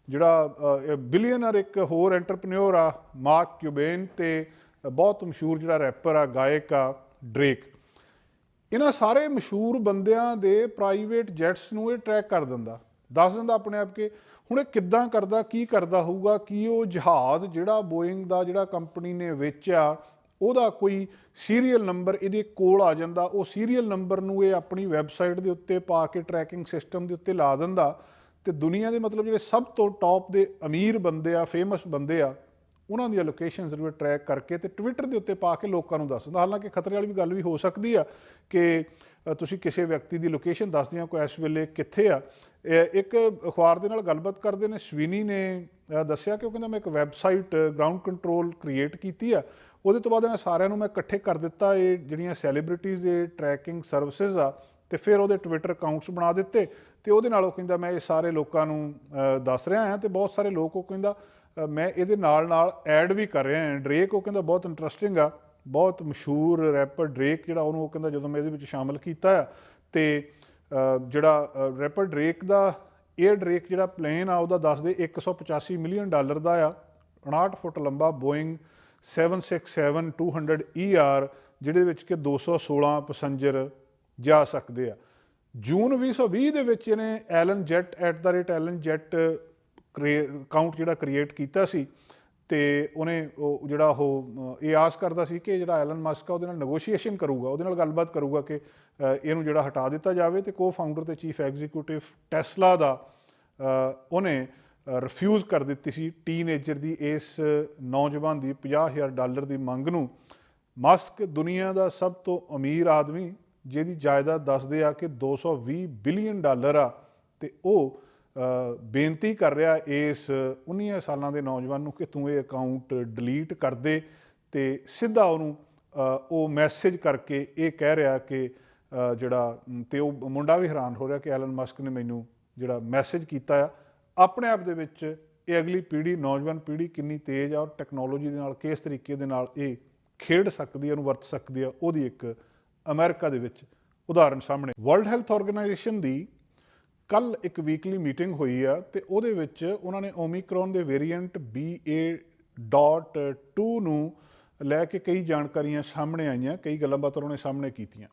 ਜਿਹੜਾ ਬਿਲੀਅਨਰ ਇੱਕ ਹੋਰ ਐਂਟਰਪ੍ਰੈਨਿਓਰ ਆ ਮਾਰਕ ਕਿਊਬੇਨ, ਤੇ ਬਹੁਤ ਮਸ਼ਹੂਰ ਜਿਹੜਾ ਰੈਪਰ ਆ, ਗਾਇਕ ਆ ਡ੍ਰੇਕ। ਇਹਨਾਂ ਸਾਰੇ ਮਸ਼ਹੂਰ ਬੰਦਿਆਂ ਦੇ ਪ੍ਰਾਈਵੇਟ ਜੈਟਸ ਨੂੰ ਇਹ ਟਰੈਕ ਕਰ ਦਿੰਦਾ, ਦੱਸ ਦਿੰਦਾ ਆਪਣੇ ਆਪ ਕਿ ਹੁਣ ਇਹ ਕਿੱਦਾਂ ਕਰਦਾ, ਕੀ ਕਰਦਾ ਹੋਊਗਾ, ਕੀ ਉਹ ਜਹਾਜ਼ ਜਿਹੜਾ ਬੋਇੰਗ ਦਾ ਜਿਹੜਾ ਕੰਪਨੀ ਨੇ ਵੇਚਿਆ ਉਹਦਾ ਕੋਈ ਸੀਰੀਅਲ ਨੰਬਰ ਇਹਦੇ ਕੋਲ ਆ ਜਾਂਦਾ, ਉਹ ਸੀਰੀਅਲ ਨੰਬਰ ਨੂੰ ਇਹ ਆਪਣੀ ਵੈਬਸਾਈਟ ਦੇ ਉੱਤੇ ਪਾ ਕੇ ਟਰੈਕਿੰਗ ਸਿਸਟਮ ਦੇ ਉੱਤੇ ਲਾ ਦਿੰਦਾ, ਤੇ ਦੁਨੀਆ ਦੇ ਮਤਲਬ ਜਿਹੜੇ ਸਭ ਤੋਂ ਟੌਪ ਦੇ ਅਮੀਰ ਬੰਦੇ ਆ, ਫੇਮਸ ਬੰਦੇ ਆ, ਉਹਨਾਂ ਦੀਆਂ ਲੋਕੇਸ਼ਨਸ ਨੂੰ ਟਰੈਕ ਕਰਕੇ ਤੇ ਟਵਿੱਟਰ ਦੇ ਉੱਤੇ ਪਾ ਕੇ ਲੋਕਾਂ ਨੂੰ ਦੱਸ ਦਿੰਦਾ। ਹਾਲਾਂਕਿ ਖਤਰੇ ਵਾਲੀ ਵੀ ਗੱਲ ਵੀ ਹੋ ਸਕਦੀ ਆ ਕਿ ਤੁਸੀਂ ਕਿਸੇ ਵਿਅਕਤੀ ਦੀ ਲੋਕੇਸ਼ਨ ਦੱਸਦੇ ਹੋ ਕੋਈ ਇਸ ਵੇਲੇ ਕਿੱਥੇ ਆ। ਇੱਕ ਅਖਬਾਰ ਦੇ ਨਾਲ ਗੱਲਬਾਤ ਕਰਦੇ ਨੇ ਸਵੀਨੀ ਨੇ ਦੱਸਿਆ ਕਿ ਉਹ ਕਹਿੰਦਾ ਮੈਂ ਇੱਕ ਵੈਬਸਾਈਟ ਗਰਾਊਂਡ ਕੰਟਰੋਲ ਕ੍ਰੀਏਟ ਕੀਤੀ ਆ, ਉਹਦੇ ਤੋਂ ਬਾਅਦ ਇਹਨਾਂ ਸਾਰਿਆਂ ਨੂੰ ਮੈਂ ਇਕੱਠੇ ਕਰ ਦਿੱਤਾ, ਇਹ ਜਿਹੜੀਆਂ ਸੈਲੀਬ੍ਰਿਟੀਜ਼ ਇਹ ਟਰੈਕਿੰਗ ਸਰਵਿਸਿਜ਼ ਆ, ਤੇ ਫਿਰ ਉਹਦੇ ਟਵਿੱਟਰ ਅਕਾਊਂਟਸ ਬਣਾ ਦਿੱਤੇ, ਤੇ ਉਹਦੇ ਨਾਲ ਉਹ ਕਹਿੰਦਾ ਮੈਂ ਇਹ ਸਾਰੇ ਲੋਕਾਂ ਨੂੰ ਦੱਸ ਰਿਹਾ ਹਾਂ, ਤੇ ਬਹੁਤ ਸਾਰੇ ਲੋਕ ਉਹ ਕਹਿੰਦਾ ਮੈਂ ਇਹਦੇ ਨਾਲ ਨਾਲ ਐਡ ਵੀ ਕਰ ਰਿਹਾ ਹਾਂ। ਡਰੇਕ ਉਹ ਕਹਿੰਦਾ ਬਹੁਤ ਇੰਟਰਸਟਿੰਗ ਆ, ਬਹੁਤ ਮਸ਼ਹੂਰ ਰੈਪਰ ਡਰੇਕ ਜਿਹੜਾ, ਉਹਨੂੰ ਉਹ ਕਹਿੰਦਾ ਜਦੋਂ ਮੈਂ ਇਹਦੇ ਵਿੱਚ ਸ਼ਾਮਲ ਕੀਤਾ ਆ, ਤੇ ਜਿਹੜਾ ਰੈਪਰ ਡਰੇਕ ਦਾ 에ਅਰ ਡਰੇਕ ਜਿਹੜਾ ਪਲੇਨ ਆ ਉਹਦਾ ਦੱਸਦੇ $185 ਮਿਲੀਅਨ ਦਾ ਆ, 59 ਫੁੱਟ ਲੰਬਾ ਬੋਇੰਗ 767-200ER, ਜਿਹਦੇ ਵਿੱਚ ਕਿ 216 ਪੈਸੰਜਰ ਜਾ ਸਕਦੇ ਆ। ਜੂਨ 2020 ਦੇ ਵਿੱਚ ਇਹਨੇ Elon Jet @Elon Jet account ਜਿਹੜਾ ਕ੍ਰੀਏਟ ਕੀਤਾ ਸੀ, ਤੇ ਉਹਨੇ ਉਹ ਜਿਹੜਾ ਉਹ ਇਹ ਆਸ ਕਰਦਾ ਸੀ ਕਿ ਜਿਹੜਾ ਐਲਨ ਮਸਕ ਆ ਉਹਦੇ ਨਾਲ ਨੈਗੋਸ਼ੀਏਸ਼ਨ ਕਰੂਗਾ, ਉਹਦੇ ਨਾਲ ਗੱਲਬਾਤ ਕਰੂਗਾ ਕਿ ਇਹਨੂੰ ਜਿਹੜਾ ਹਟਾ ਦਿੱਤਾ ਜਾਵੇ, ਤੇ ਕੋ-ਫਾਊਂਡਰ ਤੇ ਚੀਫ ਐਗਜ਼ੀਕਿਊਟਿਵ ਟੈਸਲਾ ਦਾ ਉਹਨੇ ਰਿਫਿਊਜ਼ ਕਰ ਦਿੱਤੀ ਸੀ ਟੀਨਏਜਰ ਦੀ ਇਸ ਨੌਜਵਾਨ ਦੀ $50,000 ਦੀ ਮੰਗ ਨੂੰ। ਮਸਕ ਦੁਨੀਆ ਦਾ ਸਭ ਤੋਂ ਅਮੀਰ ਆਦਮੀ, ਜਿਹਦੀ ਜਾਇਦਾਦ ਦੱਸਦੇ ਆ ਕਿ $220 ਬਿਲੀਅਨ ਆ, ਤੇ ਉਹ ਬੇਨਤੀ ਕਰ ਰਿਹਾ ਇਸ 19 ਸਾਲਾਂ ਦੇ ਨੌਜਵਾਨ ਨੂੰ ਕਿ ਤੂੰ ਇਹ ਅਕਾਊਂਟ ਡਿਲੀਟ ਕਰ ਦੇ, ਤੇ ਸਿੱਧਾ ਉਹਨੂੰ ਉਹ ਮੈਸੇਜ ਕਰਕੇ ਇਹ ਕਹਿ ਰਿਹਾ ਕਿ ਜਿਹੜਾ, ਤੇ ਉਹ ਮੁੰਡਾ ਵੀ ਹੈਰਾਨ ਹੋ ਰਿਹਾ ਕਿ ਐਲਨ ਮਸਕ ਨੇ ਮੈਨੂੰ ਜਿਹੜਾ ਮੈਸੇਜ ਕੀਤਾ ਆ। ਆਪਣੇ ਆਪ ਦੇ ਵਿੱਚ ਇਹ ਅਗਲੀ ਪੀੜ੍ਹੀ, ਨੌਜਵਾਨ ਪੀੜ੍ਹੀ ਕਿੰਨੀ ਤੇਜ਼ ਆ, ਔਰ ਟੈਕਨੋਲੋਜੀ ਦੇ ਨਾਲ ਕਿਸ ਤਰੀਕੇ ਦੇ ਨਾਲ ਇਹ ਖੇਡ ਸਕਦੀ ਹੈ, ਉਹਨੂੰ ਵਰਤ ਸਕਦੀ ਆ, ਉਹਦੀ ਇੱਕ ਅਮਰੀਕਾ ਦੇ ਵਿੱਚ ਉਦਾਹਰਨ ਸਾਹਮਣੇ। ਵਰਲਡ ਹੈਲਥ ਆਰਗੇਨਾਈਜੇਸ਼ਨ ਦੀ ਕੱਲ੍ਹ ਇੱਕ ਵੀਕਲੀ ਮੀਟਿੰਗ ਹੋਈ ਆ, ਤੇ ਉਹਦੇ ਵਿੱਚ ਉਹਨਾਂ ਨੇ ਓਮੀਕਰੋਨ ਦੇ ਵੇਰੀਐਂਟ BA.2 ਨੂੰ ਲੈ ਕੇ ਕਈ ਜਾਣਕਾਰੀਆਂ ਸਾਹਮਣੇ ਆਈਆਂ, ਕਈ ਗੱਲਾਂ ਬਾਤਾਂ ਉਹਨਾਂ ਨੇ ਸਾਹਮਣੇ ਕੀਤੀਆਂ।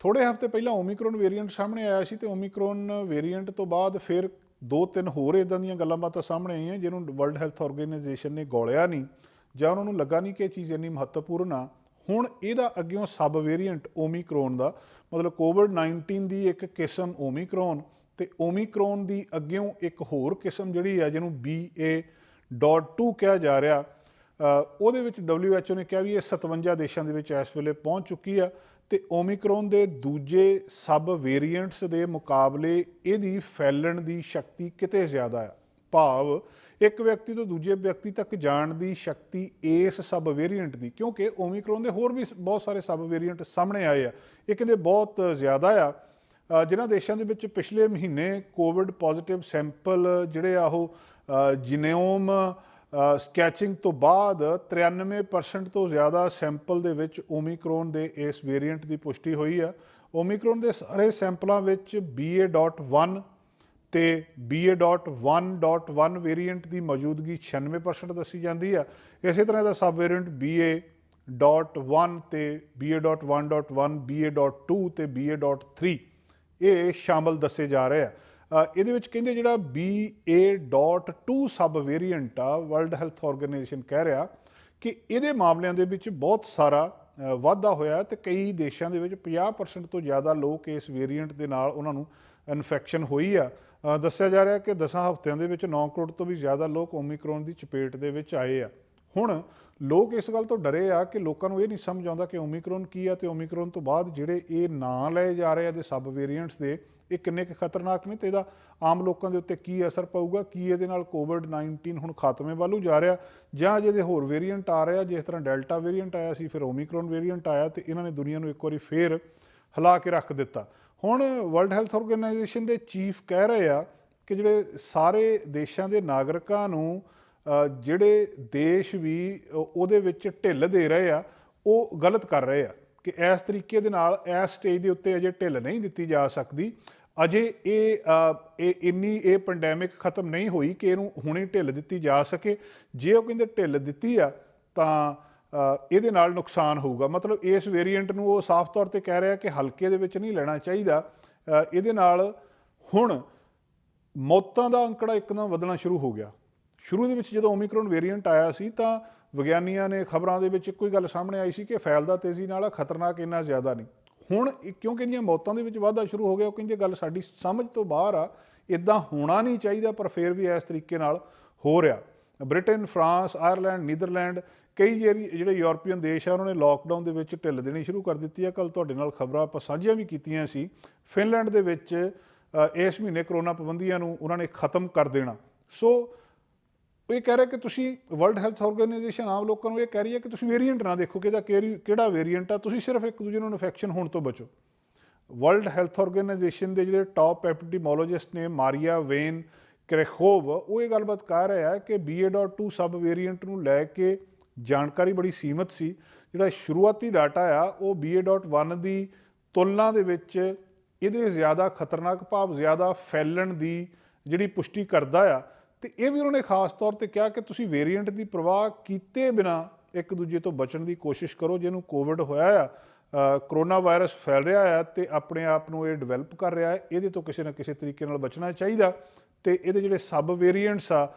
ਥੋੜ੍ਹੇ ਹਫ਼ਤੇ ਪਹਿਲਾਂ ਓਮੀਕਰੋਨ ਵੇਰੀਐਂਟ ਸਾਹਮਣੇ ਆਇਆ ਸੀ, ਤੇ ਓਮੀਕਰੋਨ ਵੇਰੀਐਂਟ ਤੋਂ ਬਾਅਦ ਫਿਰ 2-3 ਹੋਰ ਇੱਦਾਂ ਦੀਆਂ ਗੱਲਾਂ ਬਾਤਾਂ ਸਾਹਮਣੇ ਆਈਆਂ ਜਿਹਨੂੰ ਵਰਲਡ ਹੈਲਥ ਆਰਗੇਨਾਈਜੇਸ਼ਨ ਨੇ ਗੌਲਿਆ ਨਹੀਂ, ਜਾਂ ਉਹਨਾਂ ਨੂੰ ਲੱਗਾ ਨਹੀਂ ਕਿ ਇਹ ਚੀਜ਼ ਇੰਨੀ ਮਹੱਤਵਪੂਰਨ ਆ। ਹੁਣ ਇਹਦਾ ਅੱਗਿਓਂ ਸਬ ਵੇਰੀਐਂਟ ਓਮੀਕਰੋਨ ਦਾ, ਮਤਲਬ ਕੋਵਿਡ-19 ਦੀ ਇੱਕ ਕਿਸਮ ਓਮੀਕਰੋਨ, ਤੇ ਓਮੀਕਰੋਨ ਦੀ ਅੱਗਿਓਂ ਇੱਕ ਹੋਰ ਕਿਸਮ ਜਿਹੜੀ ਆ ਜਿਹਨੂੰ BA.2 ਕਿਹਾ ਜਾ ਰਿਹਾ, ਉਹਦੇ ਵਿੱਚ WHO ਨੇ ਕਿਹਾ ਵੀ ਇਹ 57 ਦੇਸ਼ਾਂ ਦੇ ਵਿੱਚ ਇਸ ਵੇਲੇ ਪਹੁੰਚ ਚੁੱਕੀ ਆ। ਤੇ ਓਮੀਕਰੋਨ ਦੇ ਦੂਜੇ ਸਬ ਵੇਰੀਐਂਟਸ ਦੇ ਮੁਕਾਬਲੇ ਇਹਦੀ ਫੈਲਣ ਦੀ ਸ਼ਕਤੀ ਕਿਤੇ ਜ਼ਿਆਦਾ ਆ। ਭਾਵ ਇੱਕ ਵਿਅਕਤੀ ਤੋਂ ਦੂਜੇ ਵਿਅਕਤੀ ਤੱਕ ਜਾਣ ਦੀ ਸ਼ਕਤੀ ਇਸ ਸਬ ਵੇਰੀਐਂਟ ਦੀ, ਕਿਉਂਕਿ ਓਮੀਕਰੋਨ ਦੇ ਹੋਰ ਵੀ ਬਹੁਤ ਸਾਰੇ ਸਬ ਵੇਰੀਐਂਟ ਸਾਹਮਣੇ ਆਏ ਆ, ਇਹ ਕਹਿੰਦੇ ਬਹੁਤ ਜ਼ਿਆਦਾ ਆ। ਜਿਨ੍ਹਾਂ ਦੇਸ਼ਾਂ ਦੇ ਵਿੱਚ ਪਿਛਲੇ ਮਹੀਨੇ ਕੋਵਿਡ ਪੋਜ਼ੀਟਿਵ ਸੈਂਪਲ ਜਿਹੜੇ ਆ ਉਹ ਜੀਨੋਮ ਸਕੈਚਿੰਗ ਤੋਂ ਬਾਅਦ 93% ਤੋਂ ਜ਼ਿਆਦਾ ਸੈਂਪਲ ਦੇ ਵਿੱਚ ਓਮੀਕਰੋਨ ਦੇ ਇਸ ਵੇਰੀਐਂਟ ਦੀ ਪੁਸ਼ਟੀ ਹੋਈ ਆ। ਓਮੀਕਰੋਨ ਦੇ ਸਾਰੇ ਸੈਂਪਲਾਂ ਵਿੱਚ BA.1 ਤੇ BA.1.1 ਵੇਰੀਐਂਟ ਦੀ ਮੌਜੂਦਗੀ 96% ਦੱਸੀ ਜਾਂਦੀ ਆ। ਇਸੇ ਤਰ੍ਹਾਂ ਦਾ ਸਬ ਵੇਰੀਐਂਟ BA.1 ਤੇ BA.1.1, BA.2 ਤੇ BA.3 ਇਹ ਸ਼ਾਮਲ ਦੱਸੇ ਜਾ ਰਹੇ ਆ। ਇਹਦੇ ਵਿੱਚ ਕਹਿੰਦੇ ਜਿਹੜਾ BA.2 ਸਬ ਵੇਰੀਐਂਟ ਆ, ਵਰਲਡ ਹੈਲਥ ਆਰਗੇਨਾਈਜੇਸ਼ਨ ਕਹਿ ਰਿਹਾ ਕਿ ਇਹਦੇ ਮਾਮਲਿਆਂ ਦੇ ਵਿੱਚ ਬਹੁਤ ਸਾਰਾ ਵਾਧਾ ਹੋਇਆ, ਤੇ ਕਈ ਦੇਸ਼ਾਂ ਦੇ ਵਿੱਚ 50% ਤੋਂ ਜ਼ਿਆਦਾ ਲੋਕ ਇਸ ਵੇਰੀਐਂਟ ਦੇ ਨਾਲ ਉਹਨਾਂ ਨੂੰ ਇਨਫੈਕਸ਼ਨ ਹੋਈ ਆ। ਦੱਸਿਆ ਜਾ ਰਿਹਾ ਕਿ 10 ਹਫ਼ਤਿਆਂ ਦੇ ਵਿੱਚ 9 ਕਰੋੜ ਤੋਂ ਵੀ ਜ਼ਿਆਦਾ ਲੋਕ ਓਮੀਕਰੋਨ ਦੀ ਚਪੇਟ ਦੇ ਵਿੱਚ ਆਏ ਆ। ਹੁਣ ਲੋਕ ਇਸ ਗੱਲ ਤੋਂ ਡਰੇ ਆ ਕਿ ਲੋਕਾਂ ਨੂੰ ਇਹ ਨਹੀਂ ਸਮਝ ਆਉਂਦਾ ਕਿ ਓਮੀਕਰੋਨ ਕੀ ਆ, ਤੇ ਓਮੀਕਰੋਨ ਤੋਂ ਬਾਅਦ ਜਿਹੜੇ ਇਹ ਨਾਂ ਲਏ ਜਾ ਰਹੇ ਆ ਦੇ ਸਬ ਵੇਰੀਐਂਟਸ ਦੇ, ਇਹ ਕਿੰਨੇ ਕੁ ਖਤਰਨਾਕ ਨੇ, ਤੇ ਇਹਦਾ ਆਮ ਲੋਕਾਂ ਦੇ ਉੱਤੇ ਕੀ ਅਸਰ ਪਊਗਾ। ਕੀ ਇਹਦੇ ਨਾਲ ਕੋਵਿਡ-19 ਹੁਣ ਖਾਤਮੇ ਵੱਲ ਜਾ ਰਿਹਾ, ਜਾਂ ਜਿਹਦੇ ਹੋਰ ਵੇਰੀਐਂਟ ਆ ਰਿਹਾ, ਜਿਸ ਤਰ੍ਹਾਂ ਡੈਲਟਾ ਵੇਰੀਐਂਟ ਆਇਆ ਸੀ, ਫਿਰ ਓਮੀਕਰੋਨ ਵੇਰੀਐਂਟ ਆਇਆ, ਤੇ ਇਹਨਾਂ ਨੇ ਦੁਨੀਆ ਨੂੰ ਇੱਕ ਵਾਰੀ ਫੇਰ ਹਿਲਾ ਕੇ ਰੱਖ ਦਿੱਤਾ। ਹੁਣ ਵਰਲਡ ਹੈਲਥ ਆਰਗੇਨਾਈਜੇਸ਼ਨ ਦੇ ਚੀਫ ਕਹਿ ਰਹੇ ਆ ਕਿ ਜਿਹੜੇ ਸਾਰੇ ਦੇਸ਼ਾਂ ਦੇ ਨਾਗਰਿਕਾਂ ਨੂੰ ਜਿਹੜੇ ਦੇਸ਼ ਵੀ ਉਹਦੇ ਵਿੱਚ ਢਿੱਲ ਦੇ ਰਹੇ ਆ, ਉਹ ਗਲਤ ਕਰ ਰਹੇ ਆ, ਕਿ ਇਸ ਤਰੀਕੇ ਦੇ ਨਾਲ ਇਸ ਸਟੇਜ ਦੇ ਉੱਤੇ ਅਜੇ ਢਿੱਲ ਨਹੀਂ ਦਿੱਤੀ ਜਾ ਸਕਦੀ। ਅਜੇ ਇਹ ਪੈਂਡੈਮਿਕ ਖਤਮ ਨਹੀਂ ਹੋਈ ਕਿ ਇਹਨੂੰ ਹੁਣੇ ਢਿੱਲ ਦਿੱਤੀ ਜਾ ਸਕੇ। ਜੇ ਉਹ ਕਹਿੰਦੇ ਢਿੱਲ ਦਿੱਤੀ ਆ ਤਾਂ ਇਹਦੇ ਨਾਲ ਨੁਕਸਾਨ ਹੋਊਗਾ। ਮਤਲਬ ਇਸ ਵੇਰੀਐਂਟ ਨੂੰ ਉਹ ਸਾਫ਼ ਤੌਰ ਤੇ ਕਹਿ ਰਿਹਾ ਕਿ ਹਲਕੇ ਦੇ ਵਿੱਚ ਨਹੀਂ ਲੈਣਾ ਚਾਹੀਦਾ। ਇਹਦੇ ਨਾਲ ਹੁਣ ਮੌਤਾਂ ਦਾ ਅੰਕੜਾ ਇੱਕਦਮ ਵਧਣਾ ਸ਼ੁਰੂ ਹੋ ਗਿਆ। ਸ਼ੁਰੂ ਦੇ ਵਿੱਚ ਜਦੋਂ ਓਮੀਕਰੋਨ ਵੇਰੀਐਂਟ ਆਇਆ ਸੀ ਤਾਂ ਵਿਗਿਆਨੀਆਂ ਨੇ ਖਬਰਾਂ ਦੇ ਵਿੱਚ ਇੱਕੋ ਹੀ ਗੱਲ ਸਾਹਮਣੇ ਆਈ ਸੀ ਕਿ ਫੈਲਦਾ ਤੇਜ਼ੀ ਨਾਲ, ਖਤਰਨਾਕ ਇੰਨਾ ਜ਼ਿਆਦਾ ਨਹੀਂ। ਹੁਣ ਕਿਉਂਕਿ ਇਹਦੀਆਂ ਮੌਤਾਂ ਦੇ ਵਿੱਚ ਵਾਧਾ ਸ਼ੁਰੂ ਹੋ ਗਿਆ, ਉਹ ਕਹਿੰਦੇ ਗੱਲ ਸਾਡੀ ਸਮਝ ਤੋਂ ਬਾਹਰ ਆ, ਇੱਦਾਂ ਹੋਣਾ ਨਹੀਂ ਚਾਹੀਦਾ, ਪਰ ਫਿਰ ਵੀ ਇਸ ਤਰੀਕੇ ਨਾਲ ਹੋ ਰਿਹਾ। ਬ੍ਰਿਟੇਨ, ਫਰਾਂਸ, ਆਇਰਲੈਂਡ, ਨੀਦਰਲੈਂਡ, ਕਈ ਜਿਹੜੇ ਯੂਰਪੀਅਨ ਦੇਸ਼ ਆ ਉਹਨਾਂ ਨੇ ਲੋਕਡਾਊਨ ਦੇ ਵਿੱਚ ਢਿੱਲ ਦੇਣੀ ਸ਼ੁਰੂ ਕਰ ਦਿੱਤੀ ਹੈ। ਕੱਲ੍ਹ ਤੁਹਾਡੇ ਨਾਲ ਖਬਰਾਂ ਆਪਾਂ ਸਾਂਝੀਆਂ ਵੀ ਕੀਤੀਆਂ ਸੀ। ਫਿਨਲੈਂਡ ਦੇ ਵਿੱਚ ਇਸ ਮਹੀਨੇ ਕਰੋਨਾ ਪਾਬੰਦੀਆਂ ਨੂੰ ਉਹਨਾਂ ਨੇ ਖਤਮ ਕਰ ਦੇਣਾ। ਸੋ ਇਹ ਕਹਿ ਰਿਹਾ ਕਿ ਤੁਸੀਂ, ਵਰਲਡ ਹੈਲਥ ਆਰਗੇਨਾਈਜੇਸ਼ਨ ਆਮ ਲੋਕਾਂ ਨੂੰ ਇਹ ਕਹਿ ਰਹੀ ਹੈ ਕਿ ਤੁਸੀਂ ਵੇਰੀਐਂਟ ਨਾ ਦੇਖੋ ਕਿ ਇਹਦਾ ਕਿਹੜਾ ਵੇਰੀਐਂਟ ਆ, ਤੁਸੀਂ ਸਿਰਫ ਇੱਕ ਦੂਜੇ ਨੂੰ ਇਨਫੈਕਸ਼ਨ ਹੋਣ ਤੋਂ ਬਚੋ। ਵਰਲਡ ਹੈਲਥ ਆਰਗੇਨਾਈਜੇਸ਼ਨ ਦੇ ਜਿਹੜੇ ਟਾਪ ਐਪੀਡੀਮੋਲੋਜਿਸਟ ਨੇ, ਮਾਰੀਆ ਵੇਨ ਕਰੇਖੋਵ, ਉਹ ਇਹ ਗੱਲਬਾਤ ਕਰ ਰਿਹਾ ਹੈ ਕਿ BA.2 ਸਬ ਵੇਰੀਐਂਟ ਨੂੰ ਲੈ ਕੇ ਜਾਣਕਾਰੀ ਬੜੀ ਸੀਮਤ ਸੀ। ਜਿਹੜਾ ਸ਼ੁਰੂਆਤੀ ਡਾਟਾ ਆ ਉਹ BA.1 ਦੀ ਤੁਲਨਾ ਦੇ ਵਿੱਚ ਇਹਦੇ ਜ਼ਿਆਦਾ ਖਤਰਨਾਕ, ਭਾਵ ਜ਼ਿਆਦਾ ਫੈਲਣ ਦੀ ਜਿਹੜੀ ਪੁਸ਼ਟੀ ਕਰਦਾ ਆ। ਤੇ ਇਹ ਵੀ ਉਹਨਾਂ ਨੇ ਖਾਸ ਤੌਰ ਤੇ ਕਿਹਾ ਕਿ ਤੁਸੀਂ ਵੇਰੀਐਂਟ ਦੀ ਪਰਵਾਹ ਕੀਤੇ ਬਿਨਾ ਇੱਕ ਦੂਜੇ ਤੋਂ ਬਚਣ ਦੀ ਕੋਸ਼ਿਸ਼ ਕਰੋ। ਜਿਹਨੂੰ ਕੋਵਿਡ ਹੋਇਆ ਆ, ਕਰੋਨਾ ਵਾਇਰਸ ਫੈਲ ਰਿਹਾ ਆ ਤੇ ਆਪਣੇ ਆਪ ਨੂੰ ਇਹ ਡਿਵੈਲਪ ਕਰ ਰਿਹਾ ਹੈ, ਇਹਦੇ ਤੋਂ ਕਿਸੇ ਨਾ ਕਿਸੇ ਤਰੀਕੇ ਨਾਲ ਬਚਣਾ ਚਾਹੀਦਾ। ਤੇ ਇਹਦੇ ਜਿਹੜੇ ਸਬ ਵੇਰੀਐਂਟਸ ਆ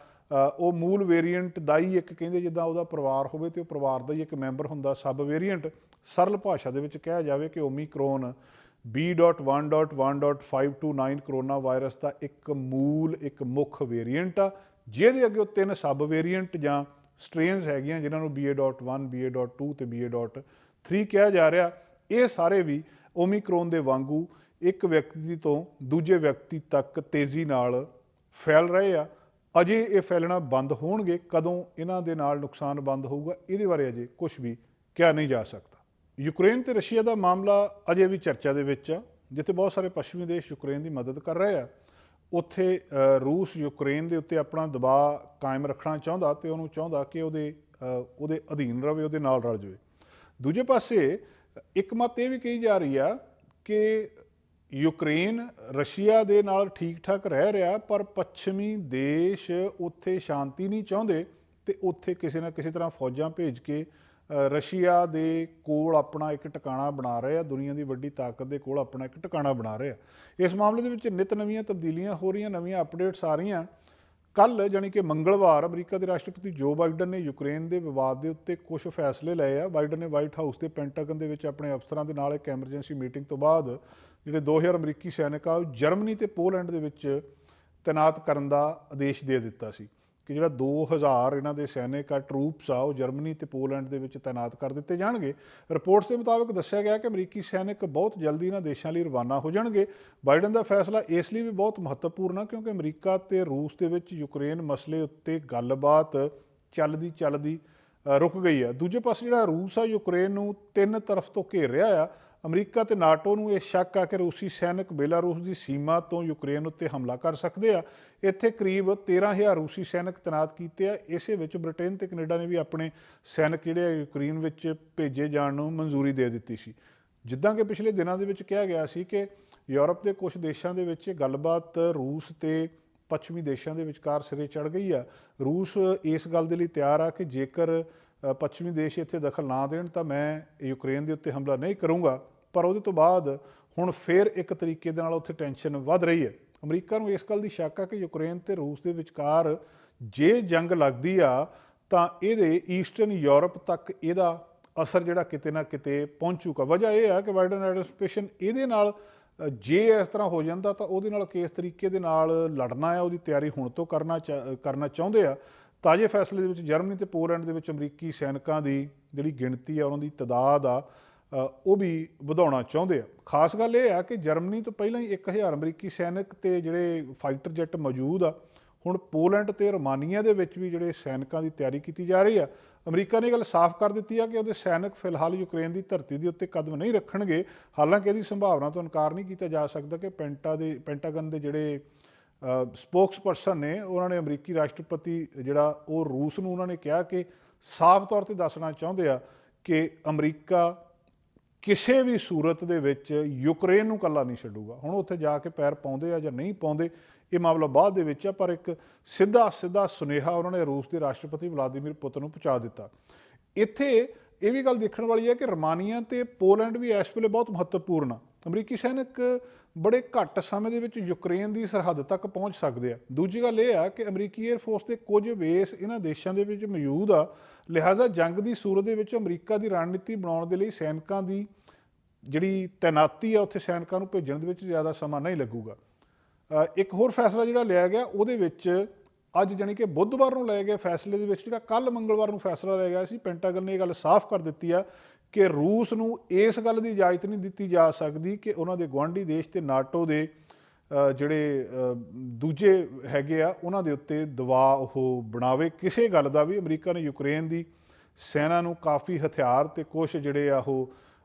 ਉਹ ਮੂਲ ਵੇਰੀਐਂਟ ਦਾ ਹੀ ਇੱਕ, ਕਹਿੰਦੇ ਜਿੱਦਾਂ ਉਹਦਾ ਪਰਿਵਾਰ ਹੋਵੇ ਤੇ ਉਹ ਪਰਿਵਾਰ ਦਾ ਹੀ ਇੱਕ ਮੈਂਬਰ ਹੁੰਦਾ ਸਬ ਵੇਰੀਐਂਟ। ਸਰਲ ਭਾਸ਼ਾ ਦੇ ਵਿੱਚ ਕਿਹਾ ਜਾਵੇ ਕਿ ਓਮੀਕਰੋਨ B.1.1.529 ਕਰੋਨਾ ਵਾਇਰਸ ਦਾ ਇੱਕ ਮੁੱਖ ਵੇਰੀਐਂਟ ਆ, ਜਿਹਦੇ ਅੱਗੇ 3 ਸਬ ਵੇਰੀਐਂਟ ਜਾਂ ਸਟ੍ਰੇਨਸ ਹੈਗੀਆਂ ਜਿਨ੍ਹਾਂ ਨੂੰ BA.1, BA.2 ਤੇ BA.3 ਕਿਹਾ ਜਾ ਰਿਹਾ। ਇਹ ਸਾਰੇ ਵੀ ਓਮੀਕਰੋਨ ਦੇ ਵਾਂਗੂ ਇੱਕ ਵਿਅਕਤੀ ਤੋਂ ਦੂਜੇ ਵਿਅਕਤੀ ਤੱਕ ਤੇਜ਼ੀ ਨਾਲ ਫੈਲ ਰਹੇ ਆ। ਅਜੇ ਇਹ ਫੈਲਣਾ ਬੰਦ ਹੋਣਗੇ, ਕਦੋਂ ਇਹਨਾਂ ਦੇ ਨਾਲ ਨੁਕਸਾਨ ਬੰਦ ਹੋਊਗਾ ਇਹਦੇ ਬਾਰੇ ਅਜੇ ਕੁਝ ਵੀ ਕਿਹਾ ਨਹੀਂ ਜਾ ਸਕਦਾ। ਯੂਕਰੇਨ ਤੇ ਰਸ਼ੀਆ ਦਾ ਮਾਮਲਾ ਅਜੇ ਵੀ ਚਰਚਾ ਦੇ ਵਿੱਚ ਆ। ਜਿੱਥੇ ਬਹੁਤ ਸਾਰੇ ਪੱਛਮੀ ਦੇਸ਼ ਯੂਕਰੇਨ ਦੀ ਮਦਦ ਕਰ ਰਹੇ ਆ, ਉੱਥੇ ਰੂਸ ਯੂਕਰੇਨ ਦੇ ਉੱਤੇ ਆਪਣਾ ਦਬਾਅ ਕਾਇਮ ਰੱਖਣਾ ਚਾਹੁੰਦਾ ਤੇ ਉਹਨੂੰ ਚਾਹੁੰਦਾ ਕਿ ਉਹਦੇ ਅਧੀਨ ਰਵੇ, ਉਹਦੇ ਨਾਲ ਰਲ ਜਾਵੇ। ਦੂਜੇ ਪਾਸੇ ਇੱਕ ਮੱਤ ਇਹ ਵੀ ਕਹੀ ਜਾ ਰਹੀ ਆ ਕਿ ਯੂਕਰੇਨ ਰਸ਼ੀਆ ਦੇ ਨਾਲ ਠੀਕ ਠਾਕ ਰਹਿ ਰਿਹਾ, ਪਰ ਪੱਛਮੀ ਦੇਸ਼ ਉੱਥੇ ਸ਼ਾਂਤੀ ਨਹੀਂ ਚਾਹੁੰਦੇ ਤੇ ਉੱਥੇ ਕਿਸੇ ਨਾ ਕਿਸੇ ਤਰ੍ਹਾਂ ਫੌਜਾਂ ਭੇਜ ਕੇ ਰਸ਼ੀਆ ਦੇ ਕੋਲ ਆਪਣਾ ਇੱਕ ਟਿਕਾਣਾ ਬਣਾ ਰਹੇ ਆ, ਦੁਨੀਆ ਦੀ ਵੱਡੀ ਤਾਕਤ ਦੇ ਕੋਲ ਆਪਣਾ ਇੱਕ ਟਿਕਾਣਾ ਬਣਾ ਰਹੇ ਆ। ਇਸ ਮਾਮਲੇ ਦੇ ਵਿੱਚ ਨਿਤ ਨਵੀਆਂ ਤਬਦੀਲੀਆਂ ਹੋ ਰਹੀਆਂ, ਨਵੀਆਂ ਅਪਡੇਟਸ ਆ ਰਹੀਆਂ। ਕੱਲ੍ਹ ਜਾਣੀ ਕਿ ਮੰਗਲਵਾਰ ਅਮਰੀਕਾ ਦੇ ਰਾਸ਼ਟਰਪਤੀ ਜੋ ਬਾਈਡਨ ਨੇ ਯੂਕਰੇਨ ਦੇ ਵਿਵਾਦ ਦੇ ਉੱਤੇ ਕੁਝ ਫੈਸਲੇ ਲਏ ਆ। ਬਾਈਡਨ ਨੇ ਵਾਈਟ ਹਾਊਸ ਦੇ ਪੈਂਟਾਗਨ ਦੇ ਵਿੱਚ ਆਪਣੇ ਅਫਸਰਾਂ ਦੇ ਨਾਲ ਇੱਕ ਐਮਰਜੈਂਸੀ ਮੀਟਿੰਗ ਤੋਂ ਬਾਅਦ ਜਿਹੜੇ 2000 ਅਮਰੀਕੀ ਸੈਨਿਕ ਆ ਉਹ ਜਰਮਨੀ ਤੇ ਪੋਲੈਂਡ ਦੇ ਵਿੱਚ ਤੈਨਾਤ ਕਰਨ ਦਾ ਆਦੇਸ਼ ਦੇ ਦਿੱਤਾ ਸੀ ਕਿ ਜਿਹੜਾ 2000 ਇਹਨਾਂ ਦੇ ਸੈਨਿਕ ਆ, ਟਰੂਪਸ ਆ, ਉਹ ਜਰਮਨੀ ਤੇ ਪੋਲੈਂਡ ਦੇ ਵਿੱਚ ਤੈਨਾਤ ਕਰ ਦਿੱਤੇ ਜਾਣਗੇ। ਰਿਪੋਰਟਸ ਦੇ ਮੁਤਾਬਕ ਦੱਸਿਆ ਗਿਆ ਕਿ ਅਮਰੀਕੀ ਸੈਨਿਕ ਬਹੁਤ ਜਲਦੀ ਇਹਨਾਂ ਦੇਸ਼ਾਂ ਲਈ ਰਵਾਨਾ ਹੋ ਜਾਣਗੇ। ਬਾਈਡਨ ਦਾ ਫੈਸਲਾ ਇਸ ਲਈ ਵੀ ਬਹੁਤ ਮਹੱਤਵਪੂਰਨ ਆ ਕਿਉਂਕਿ ਅਮਰੀਕਾ ਤੇ ਰੂਸ ਦੇ ਵਿੱਚ ਯੂਕਰੇਨ ਮਸਲੇ ਉੱਤੇ ਗੱਲਬਾਤ ਚੱਲਦੀ ਰੁਕ ਗਈ ਆ। ਦੂਜੇ ਪਾਸੇ ਜਿਹੜਾ ਰੂਸ ਆ ਯੂਕਰੇਨ ਨੂੰ 3 ਤਰਫ ਤੋਂ ਘੇਰ ਰਿਹਾ ਆ। ਅਮਰੀਕਾ ਤੇ ਨਾਟੋ ਨੂੰ ਇਹ ਸ਼ੱਕ ਆ ਕਿ ਰੂਸੀ ਸੈਨਿਕ ਬੇਲਾਰੂਸ ਦੀ ਸੀਮਾ ਤੋਂ ਯੂਕਰੇਨ ਉੱਤੇ ਹਮਲਾ ਕਰ ਸਕਦੇ ਆ। ਇੱਥੇ ਕਰੀਬ 13,000 ਰੂਸੀ ਸੈਨਿਕ ਤੈਨਾਤ ਕੀਤੇ ਆ। ਇਸੇ ਵਿੱਚ ਬ੍ਰਿਟੇਨ ਤੇ ਕੈਨੇਡਾ ਨੇ ਵੀ ਆਪਣੇ ਸੈਨਿਕ ਜਿਹੜੇ ਆ ਯੂਕਰੇਨ ਵਿੱਚ ਭੇਜੇ ਜਾਣ ਨੂੰ ਮਨਜ਼ੂਰੀ ਦੇ ਦਿੱਤੀ ਸੀ। ਜਿੱਦਾਂ ਕਿ ਪਿਛਲੇ ਦਿਨਾਂ ਦੇ ਵਿੱਚ ਕਿਹਾ ਗਿਆ ਸੀ ਕਿ ਯੂਰਪ ਦੇ ਕੁਝ ਦੇਸ਼ਾਂ ਦੇ ਵਿੱਚ ਗੱਲਬਾਤ ਰੂਸ ਤੇ ਪੱਛਮੀ ਦੇਸ਼ਾਂ ਦੇ ਵਿਚਕਾਰ ਸਿਰੇ ਚੜ੍ਹ ਗਈ ਆ। ਰੂਸ ਇਸ ਗੱਲ ਦੇ ਲਈ ਤਿਆਰ ਆ ਕਿ ਜੇਕਰ ਪੱਛਮੀ ਦੇਸ਼ ਇੱਥੇ ਦਖਲ ਨਾ ਦੇਣ ਤਾਂ ਮੈਂ ਯੂਕਰੇਨ ਦੇ ਉੱਤੇ ਹਮਲਾ ਨਹੀਂ ਕਰੂੰਗਾ। ਪਰ ਉਹਦੇ ਤੋਂ ਬਾਅਦ ਹੁਣ ਫਿਰ ਇੱਕ ਤਰੀਕੇ ਦੇ ਨਾਲ ਉੱਥੇ ਟੈਨਸ਼ਨ ਵੱਧ ਰਹੀ ਹੈ। ਅਮਰੀਕਾ ਨੂੰ ਇਸ ਗੱਲ ਦੀ ਸ਼ੱਕ ਆ ਕਿ ਯੂਕਰੇਨ ਤੇ ਰੂਸ ਦੇ ਵਿਚਕਾਰ ਜੇ ਜੰਗ ਲੱਗਦੀ ਆ ਤਾਂ ਇਹਦੇ ਈਸਟਰਨ ਯੂਰਪ ਤੱਕ ਇਹਦਾ ਅਸਰ ਜਿਹੜਾ ਕਿਤੇ ਨਾ ਕਿਤੇ ਪਹੁੰਚੂਗਾ। ਵਜ੍ਹਾ ਇਹ ਆ ਕਿ ਬਾਈਡਨ ਐਡਮਿਨਿਸਟ੍ਰੇਸ਼ਨ ਇਹਦੇ ਨਾਲ ਜੇ ਇਸ ਤਰ੍ਹਾਂ ਹੋ ਜਾਂਦਾ ਤਾਂ ਉਹਦੇ ਨਾਲ ਕਿਸ ਤਰੀਕੇ ਦੇ ਨਾਲ ਲੜਨਾ ਹੈ ਉਹਦੀ ਤਿਆਰੀ ਹੁਣ ਤੋਂ ਕਰਨਾ ਚਾਹੁੰਦੇ ਆ। ਤਾਜ਼ੇ ਫੈਸਲੇ ਦੇ ਵਿੱਚ ਜਰਮਨੀ ਤੇ ਪੋਲੈਂਡ ਦੇ ਵਿੱਚ ਅਮਰੀਕੀ ਸੈਨਿਕਾਂ ਦੀ ਜਿਹੜੀ ਗਿਣਤੀ ਆ, ਉਹਨਾਂ ਦੀ ਤਾਦਾਦ ਆ, ਉਹ ਵੀ ਵਧਾਉਣਾ ਚਾਹੁੰਦੇ ਆ। ਖਾਸ ਗੱਲ ਇਹ ਆ ਕਿ ਜਰਮਨੀ ਤੋਂ ਪਹਿਲਾਂ ਹੀ 1000 ਅਮਰੀਕੀ ਸੈਨਿਕ ਤੇ ਜਿਹੜੇ ਫਾਈਟਰ ਜੈਟ ਮੌਜੂਦ ਆ। ਹੁਣ ਪੋਲੈਂਡ ਤੇ ਰੋਮਾਨੀਆ ਦੇ ਵਿੱਚ ਵੀ ਜਿਹੜੇ ਸੈਨਿਕਾਂ ਦੀ ਤਿਆਰੀ ਕੀਤੀ ਜਾ ਰਹੀ ਆ। ਅਮਰੀਕਾ ਨੇ ਇਹ ਗੱਲ ਸਾਫ਼ ਕਰ ਦਿੱਤੀ ਆ ਕਿ ਉਹਦੇ ਸੈਨਿਕ ਫਿਲਹਾਲ ਯੂਕਰੇਨ ਦੀ ਧਰਤੀ ਦੇ ਉੱਤੇ ਕਦਮ ਨਹੀਂ ਰੱਖਣਗੇ। ਹਾਲਾਂਕਿ ਇਹਦੀ ਸੰਭਾਵਨਾ ਤੋਂ ਇਨਕਾਰ ਨਹੀਂ ਕੀਤਾ ਜਾ ਸਕਦਾ ਕਿ ਪੈਂਟਾਗਨ ਦੇ ਜਿਹੜੇ ਸਪੋਕਸ ਪਰਸਨ ਨੇ ਉਹਨਾਂ ਨੇ ਅਮਰੀਕੀ ਰਾਸ਼ਟਰਪਤੀ ਜਿਹੜਾ ਉਹ ਰੂਸ ਨੂੰ ਉਹਨਾਂ ਨੇ ਕਿਹਾ ਕਿ ਸਾਫ਼ ਤੌਰ ਤੇ ਦੱਸਣਾ ਚਾਹੁੰਦੇ ਆ ਕਿ ਅਮਰੀਕਾ ਕਿਸੇ ਵੀ ਸੂਰਤ ਦੇ ਵਿੱਚ ਯੂਕਰੇਨ ਨੂੰ ਇਕੱਲਾ ਨਹੀਂ ਛੱਡੂਗਾ। ਹੁਣ ਉੱਥੇ ਜਾ ਕੇ ਪੈਰ ਪਾਉਂਦੇ ਆ ਜਾਂ ਨਹੀਂ ਪਾਉਂਦੇ ਇਹ ਮਾਮਲਾ ਬਾਅਦ ਦੇ ਵਿੱਚ ਆ, ਪਰ ਇੱਕ ਸਿੱਧਾ ਸੁਨੇਹਾ ਉਹਨਾਂ ਨੇ ਰੂਸ ਦੇ ਰਾਸ਼ਟਰਪਤੀ ਵਲਾਦੀਮੀਰ ਪੁਤਿਨ ਨੂੰ ਪਹੁੰਚਾ ਦਿੱਤਾ। ਇੱਥੇ ਇਹ ਵੀ ਗੱਲ ਦੇਖਣ ਵਾਲੀ ਹੈ ਕਿ ਰੋਮਾਨੀਆ ਤੇ ਪੋਲੈਂਡ ਵੀ ਇਸ ਵੇਲੇ ਬਹੁਤ ਮਹੱਤਵਪੂਰਨ ਆ। ਅਮਰੀਕੀ ਸੈਨਿਕ ਬੜੇ ਘੱਟ ਸਮੇਂ ਦੇ ਵਿੱਚ ਯੂਕਰੇਨ ਦੀ ਸਰਹੱਦ ਤੱਕ ਪਹੁੰਚ ਸਕਦੇ ਆ। ਦੂਜੀ ਗੱਲ ਇਹ ਆ ਕਿ ਅਮਰੀਕੀ ਏਅਰਫੋਰਸ ਦੇ ਕੁਝ ਬੇਸ ਇਹਨਾਂ ਦੇਸ਼ਾਂ ਦੇ ਵਿੱਚ ਮੌਜੂਦ ਆ। ਲਿਹਾਜ਼ਾ ਜੰਗ ਦੀ ਸੂਰਤ ਦੇ ਵਿੱਚ ਅਮਰੀਕਾ ਦੀ ਰਣਨੀਤੀ ਬਣਾਉਣ ਦੇ ਲਈ ਸੈਨਿਕਾਂ ਦੀ ਜਿਹੜੀ ਤੈਨਾਤੀ ਆ ਉੱਥੇ ਸੈਨਿਕਾਂ ਨੂੰ ਭੇਜਣ ਦੇ ਵਿੱਚ ਜ਼ਿਆਦਾ ਸਮਾਂ ਨਹੀਂ ਲੱਗੂਗਾ। ਇੱਕ ਹੋਰ ਫੈਸਲਾ ਜਿਹੜਾ ਲਿਆ ਗਿਆ ਉਹਦੇ ਵਿੱਚ ਅੱਜ ਜਾਣੀ ਕਿ ਬੁੱਧਵਾਰ ਨੂੰ ਲਏ ਗਏ ਫੈਸਲੇ ਦੇ ਵਿੱਚ ਜਿਹੜਾ ਕੱਲ੍ਹ ਮੰਗਲਵਾਰ ਨੂੰ ਫੈਸਲਾ ਲਿਆ ਗਿਆ ਸੀ, ਪੈਂਟਾਗਨ ਨੇ ਇਹ ਗੱਲ ਸਾਫ਼ ਕਰ ਦਿੱਤੀ ਆ ਕਿ ਰੂਸ ਨੂੰ ਇਸ ਗੱਲ ਦੀ ਇਜਾਜ਼ਤ ਨਹੀਂ ਦਿੱਤੀ ਜਾ ਸਕਦੀ ਕਿ ਉਹਨਾਂ ਦੇ ਗੁਆਂਢੀ ਦੇਸ਼ ਤੇ ਨਾਟੋ ਦੇ ਜਿਹੜੇ ਦੂਜੇ ਹੈਗੇ ਆ ਉਹਨਾਂ ਦੇ ਉੱਤੇ ਦਬਾਅ ਉਹ ਬਣਾਵੇ। ਕਿਸੇ ਗੱਲ ਦਾ ਵੀ ਅਮਰੀਕਾ ਨੇ ਯੂਕਰੇਨ ਦੀ ਸੈਨਾ ਨੂੰ ਕਾਫੀ ਹਥਿਆਰ ਤੇ ਕੁਛ ਜਿਹੜੇ ਆ ਉਹ